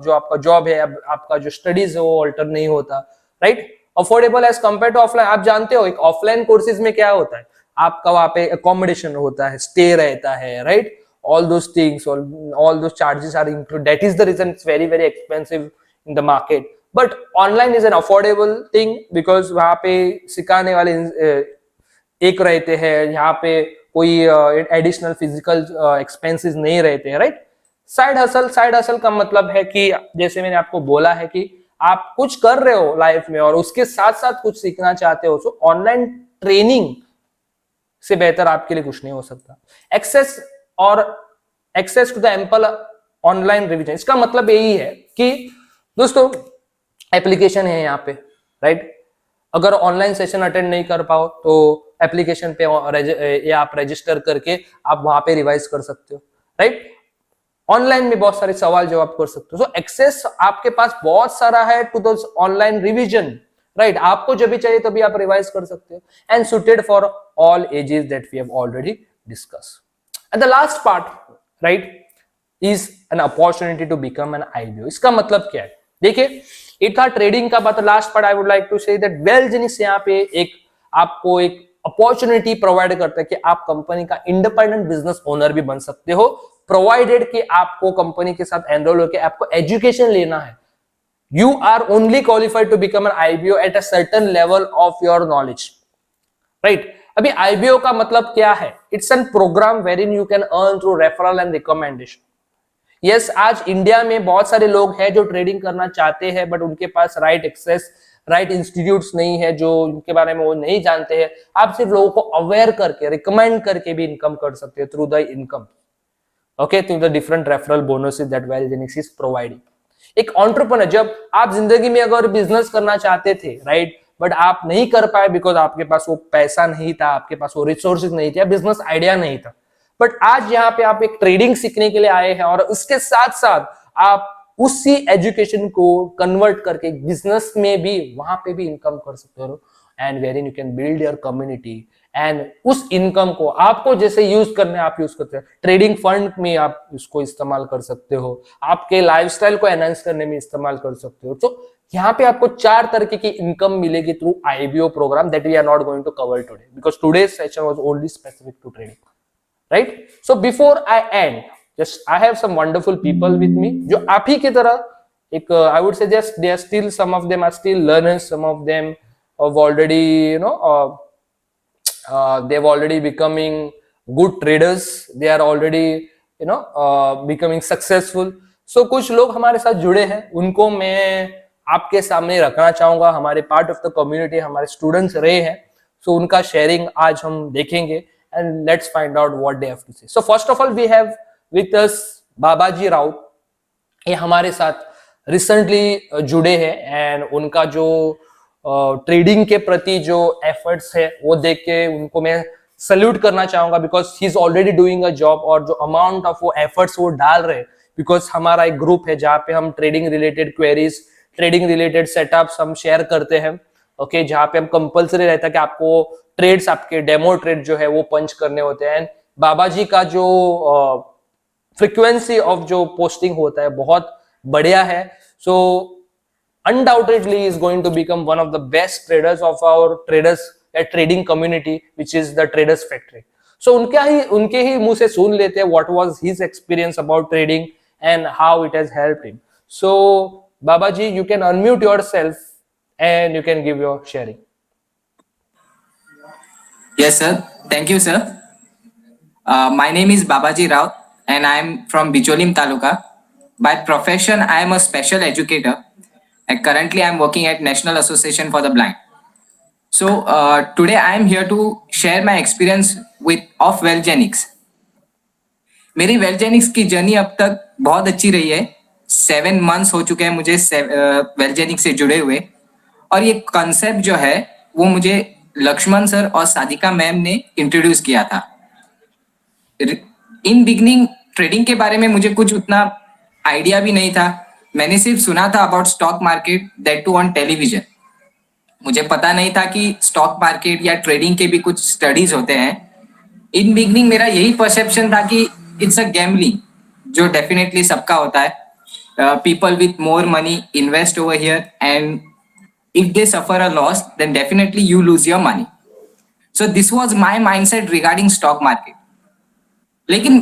जो आपका जॉब है, आपका जो स्टडीज है वो हॉल्टर नहीं होता, right? Affordable as compare to offline. आप जानते हो एक ऑफलाइन कोर्सेज में क्या होता है, आपका वहां पे अकोमोडेशन होता है, स्टे रहता है, right? all those things, all those charges are included. That is the reason it's very very expensive in the market. But online is an affordable thing because वहां पे सिखाने वाले एक रहते हैं, यहाँ पे कोई एडिशनल फिजिकल एक्सपेंसेस नहीं रहते हैं, राइट? साइड हसल का मतलब है कि जैसे मैंने आपको बोला है कि आप कुछ कर रहे हो लाइफ में और उसके साथ साथ कुछ सीखना चाहते हो, तो ऑनलाइन ट्रेनिंग से बेहतर आपके लिए कुछ नहीं हो सकता. Access to the ample online revision. इसका मतलब यही है कि दोस्तों एप्लीकेशन है यहाँ पे, राइट? अगर ऑनलाइन सेशन अटेंड नहीं कर पाओ तो एप्लीकेशन पे आप रजिस्टर करके आप वहां पे रिवाइज कर सकते हो, राइट? ऑनलाइन में बहुत सारे सवाल जवाब कर सकते हो. सो एक्सेस आपके पास बहुत सारा है to the online revision, right? आपको जब भी चाहिए तभी आप रिवाइज कर सकते हो. And suited for all ages that we have already discuss. And the last part, right, is an opportunity to become an IBO. इसका मतलब क्या है? देखिए, इट था ट्रेडिंग का, but last part I would like to say that Wellgenix यहाँ पे एक आपको एक अपॉर्चुनिटी प्रोवाइड करता है कि आप कंपनी का इंडिपेंडेंट बिजनेस ओनर भी बन सकते हो, प्रोवाइडेड कि आपको कंपनी के साथ एनरोल होकर आपको एजुकेशन लेना है. You are only qualified to become an IBO at a certain level of your knowledge, right? अभी IBO का मतलब क्या है? It's a program wherein you can earn through referral and recommendation. Yes, आज इंडिया में बहुत सारे लोग हैं जो ट्रेडिंग करना चाहते हैं, बट उनके पास राइट एक्सेस, राइट इंस्टीट्यूट्स नहीं है, जो उनके बारे में वो नहीं जानते हैं. आप सिर्फ लोगों को अवेयर करके, रिकमेंड करके भी इनकम कर सकते हो through the income, okay, through the different referral bonuses that Wellgenix is providing. एक एंटरप्रेन्योर, जब आप जिंदगी में अगर बिजनेस करना चाहते थे, राइट, बट आप नहीं कर पाए बिकॉज आपके पास वो पैसा नहीं था, आपके पास वो रिसोर्सेज नहीं थे, बिजनेस आइडिया नहीं था, बट आज यहाँ पे आप एक ट्रेडिंग सीखने के लिए आए हैं और उसके साथ साथ आप उसी एजुकेशन को कन्वर्ट करके बिजनेस में भी वहां पे भी इनकम कर सकते हो. And wherein you can build your community and उस इनकम को आपको जैसे यूज करने आप यूज करते हैं. ट्रेडिंग फंड में आप उसको इस्तेमाल कर सकते हो, आपके लाइफस्टाइल को एनहांस करने में इस्तेमाल कर सकते हो. तो यहाँ पे आपको 4 तरीके की इनकम मिलेगी through IBO program that we are not going to cover today because today's session was only specific to trading, right? So before I end, just I have some wonderful people with me जो आप ही की तरह एक I would say just they are still, some of them are still learners, some of them have already, you know, they've already becoming good traders, they are already, you know, becoming successful. So कुछ लोग हमारे साथ जुड़े हैं, उनको मैं आपके सामने रखना चाहूंगा. हमारे पार्ट ऑफ द कम्युनिटी, हमारे स्टूडेंट्स रहे हैं, so उनका शेयरिंग आज हम देखेंगे and let's find out what they have to say. So first of all we have with us बाबाजी राउत. ये हमारे साथ रिसेंटली जुड़े हैं एंड उनका जो ट्रेडिंग के प्रति जो एफर्ट्स है वो देख के उनको मैं सल्यूट करना चाहूंगा because he is already doing a job. और जो अमाउंट ऑफ वो एफर्ट्स वो डाल रहे हैं, बिकॉज हमारा एक ग्रुप है जहाँ पे हम trading related queries, trading related setups हम शेयर करते हैं, ओके, जहाँ पे हम कंपल्सरी रहता है कि आपको ट्रेड्स, आपके डेमो ट्रेड जो है वो पंच करने होते हैं. बाबा जी का जो फ्रीक्वेंसी ऑफ जो पोस्टिंग होता है बहुत बढ़िया है. सो undoubtedly is going to become one of the best traders of our traders trading community, which is the Traders Factory. So उनके ही मुंह से सुन लेते हैं what was his experience about trading and how it has helped him. So, Babaji, you can unmute yourself and you can give your sharing. Yes, sir. Thank you, sir. My name is Babaji Rao, and I am from Bicholim Taluka. By profession, I am a special educator, and currently I am working at National Association for the Blind. So today I am here to share my experience with of Wellgenics. मेरी वेलजेनिक्स की journey अब तक बहुत अच्छी रही है. 7 months हो चुके हैं मुझे वेलजेनिक्स से जुड़े हुए, और ये कॉन्सेप्ट जो है वो मुझे लक्ष्मण सर और सादिका मैम ने इंट्रोड्यूस किया था. इन बिगनिंग ट्रेडिंग के बारे में मुझे कुछ उतना आइडिया भी नहीं था. मैंने सिर्फ सुना था about stock market, that too on television. मुझे पता नहीं था कि स्टॉक मार्केट या ट्रेडिंग के भी कुछ स्टडीज होते हैं. इन बिगनिंग मेरा यही परसेप्शन था कि इट्स अ गैम्बलिंग, जो डेफिनेटली सबका होता है. People with more money invest over here, and if they suffer a loss, then definitely you lose your money. So this was my mindset regarding stock market. लेकिन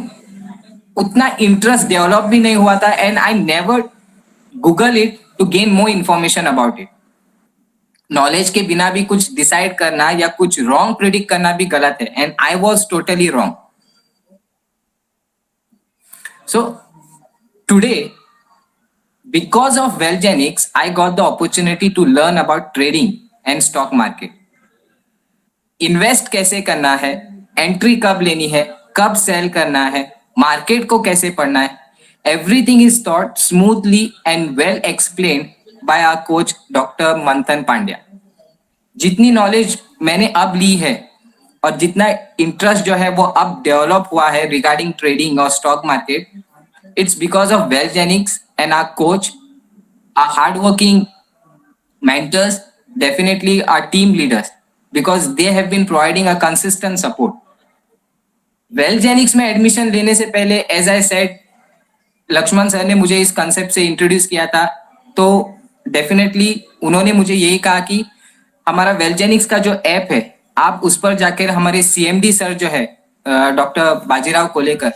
उतना interest develop भी नहीं हुआ था, and I never Google it to gain more information about it. Knowledge के बिना भी कुछ डिसाइड करना या कुछ रॉन्ग प्रिडिक्ट करना भी गलत है, and I was totally wrong. So today, because of Wellgenics, I got the opportunity to learn about trading and stock market. Invest कैसे करना है, एंट्री कब लेनी है, कब सेल करना है, मार्केट को कैसे पढ़ना है, everything is taught smoothly and well explained by our coach doctor Manthan Pandya. जितनी नॉलेज मैंने अब ली है और जितना इंटरेस्ट जो है वो अब डेवलप हुआ है रिगार्डिंग ट्रेडिंग और stock market, it's because of Wellgenics and our coach, our hardworking mentors, definitely our team leaders, because they have been providing a consistent support. Wellgenics में एडमिशन लेने से पहले, as I said, Laxman sir ने मुझे इस concept से introduce किया था. तो डेफिनेटली उन्होंने मुझे यही कहा कि हमारा वेलजेनिक्स का जो ऐप है, आप उस पर जाकर हमारे सीएमडी सर जो है डॉक्टर बाजीराव कोलेकर,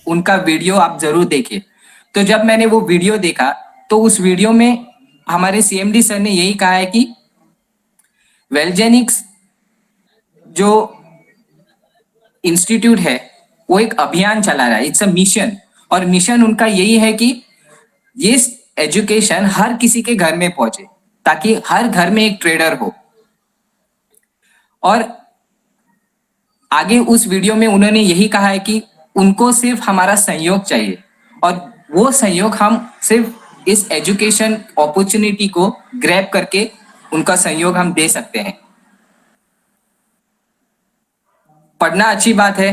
उनका वीडियो आप जरूर देखिए. तो जब मैंने वो वीडियो देखा, तो उस वीडियो में हमारे सीएमडी सर ने यही कहा है कि वेलजेनिक्स जो इंस्टीट्यूट है वो एक अभियान चला रहा है, इट्स अ मिशन. और मिशन उनका यही है कि ये एजुकेशन हर किसी के घर में पहुंचे, ताकि हर घर में एक ट्रेडर हो. और आगे उस वीडियो में उन्होंने यही कहा है कि उनको सिर्फ हमारा सहयोग चाहिए, और वो सहयोग हम सिर्फ इस एजुकेशन अपॉर्चुनिटी को ग्रैब करके उनका सहयोग हम दे सकते हैं. पढ़ना अच्छी बात है,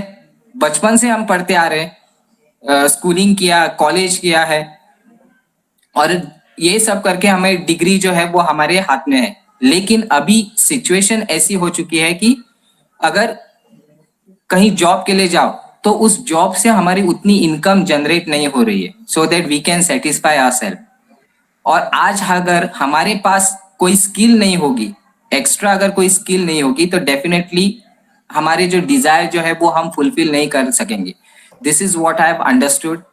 बचपन से हम पढ़ते आ रहे हैं, स्कूलिंग किया, कॉलेज किया है, और ये सब करके हमें डिग्री जो है वो हमारे हाथ में है. लेकिन अभी सिचुएशन ऐसी हो चुकी है कि अगर कहीं जॉब के लिए जाओ तो उस जॉब से हमारी उतनी इनकम जनरेट नहीं हो रही है, so that we can satisfy ourselves. और आज अगर हमारे पास कोई स्किल नहीं होगी, एक्स्ट्रा अगर कोई स्किल नहीं होगी, तो डेफिनेटली हमारे जो डिजायर जो है वो हम फुलफिल नहीं कर सकेंगे. This is what I have understood,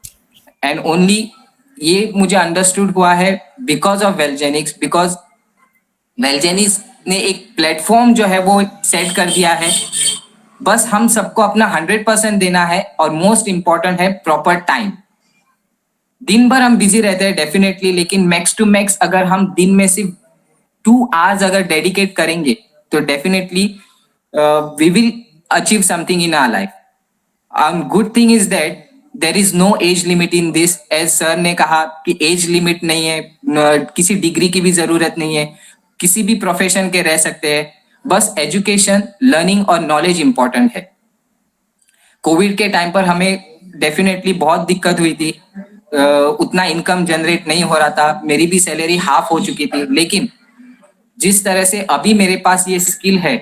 and only ये मुझे अंडरस्टूड हुआ है बिकॉज ऑफ वेलजेनिक्स. बिकॉज वेलजेनिक्स ने एक प्लेटफॉर्म जो है वो सेट कर दिया है. बस हम सबको अपना 100% देना है, और मोस्ट इंपॉर्टेंट है प्रॉपर टाइम. दिन भर हम बिजी रहते हैं डेफिनेटली, लेकिन मैक्स टू मैक्स अगर हम दिन में सिर्फ 2 hours अगर डेडिकेट करेंगे, तो definitely we will achieve something in our life. Good thing is that there is no age limit in this. As sir ने कहा कि एज लिमिट नहीं है, किसी डिग्री की भी जरूरत नहीं है, किसी भी प्रोफेशन के रह सकते हैं. बस एजुकेशन, लर्निंग और नॉलेज इंपॉर्टेंट है. कोविड के टाइम पर हमें डेफिनेटली बहुत दिक्कत हुई थी, उतना इनकम जनरेट नहीं हो रहा था, मेरी भी सैलरी हाफ हो चुकी थी. लेकिन जिस तरह से अभी मेरे पास ये स्किल है,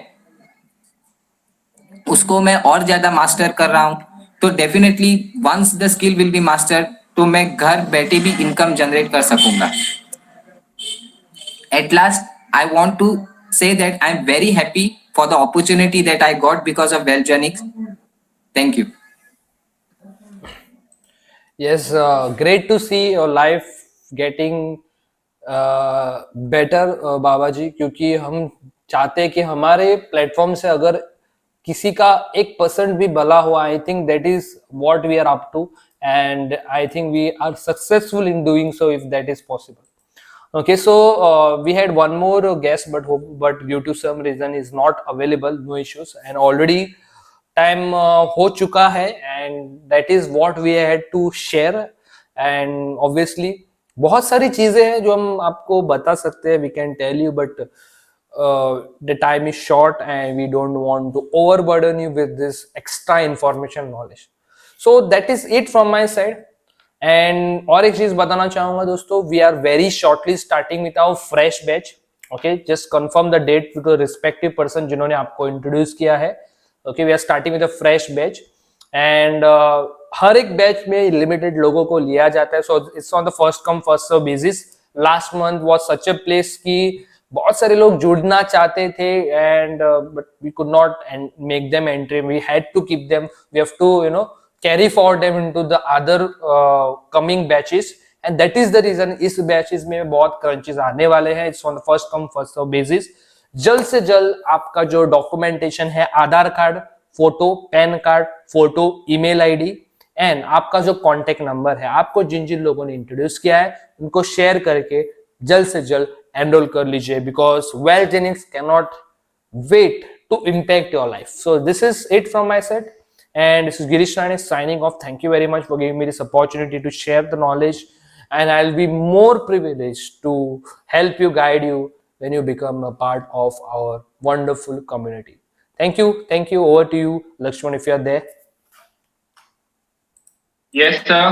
उसको मैं और ज्यादा मास्टर कर रहा हूं. तो definitely once the skill will be master, तो मैं घर बैठे भी इनकम जनरेट कर सकूंगा. At last, I want to say that I'm very happy for the opportunity that I got because of Wellgenics. Thank you. Yes, great to see your life getting better बाबा जी, क्योंकि हम चाहते हैं कि हमारे प्लेटफॉर्म से अगर किसी का 1% भी भला हुआ, I think that is what we are up to, and I think we are successful in doing so if that is possible. Okay, so we had one more guest, but due to some reason is not available. No issues, and already time हो चुका है, and that is what we had to share. And obviously बहुत सारी चीजें हैं जो हम आपको बता सकते हैं, we can tell you, but the time is short and we don't want to overburden you with this extra information knowledge. So that is it from my side. And और एक चीज बताना चाहूंगा दोस्तों, we are very shortly starting with our fresh batch. Okay, just confirm the date with the respective person जिन्होंने आपको introduce किया है. Okay, we are starting with a fresh batch, and हर एक बैच में लिमिटेड लोगों को लिया जाता है. So it's on the first come first serve basis. Last month was such a place कि बहुत सारे लोग जुड़ना चाहते थे, and but we could not make them entry. We had to keep them, we have to carry forward them into the other coming batches, and that is the reason इस batches में बहुत crunches आने वाले हैं. It's on the first come first serve basis. जल्द से जल्द आपका जो डॉक्यूमेंटेशन है, Aadhaar card, photo, PAN card, photo, email ID and आपका जो कॉन्टेक्ट नंबर है, आपको जिन जिन लोगों ने इंट्रोड्यूस किया है उनको शेयर करके जल्द से जल्द एनरोल कर लीजिए, because Wellgenix can not wait to impact your life. So this is it from my side, and this is Girish Rane signing off. Thank you very much for giving me this opportunity to share the knowledge, and I'll be more privileged to help you, guide you when you become a part of our wonderful community. Thank you. Over to you, Lakshman, if you are there. Yes, sir.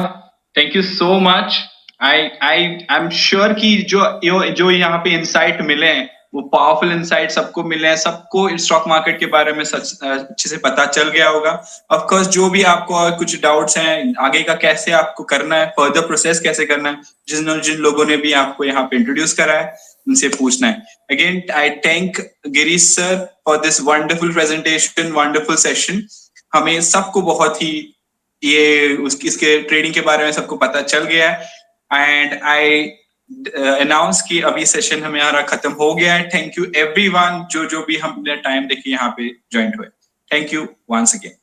Thank you so much. I'm sure कि जो यहाँ पे insight मिले हैं वो powerful insight सबको मिले हैं, सबको स्टॉक मार्केट के बारे में सच अच्छे से पता चल गया होगा. ऑफ कोर्स जो भी आपको कुछ डाउट्स हैं आगे का कैसे आपको करना है, फर्दर प्रोसेस कैसे करना है, जिन लोगों ने भी आपको यहाँ पे इंट्रोड्यूस करा है उनसे पूछना है. Again I thank Girish sir for this wonderful presentation, wonderful session. हमें सबको बहुत ही इसके ट्रेडिंग के बारे में सबको पता चल गया है. एंड आई अनाउंस कि अभी सेशन हमारा खत्म हो गया है. थैंक यू एवरीवन जो भी हमने टाइम देके यहाँ पे ज्वाइन हुए. Thank you once again.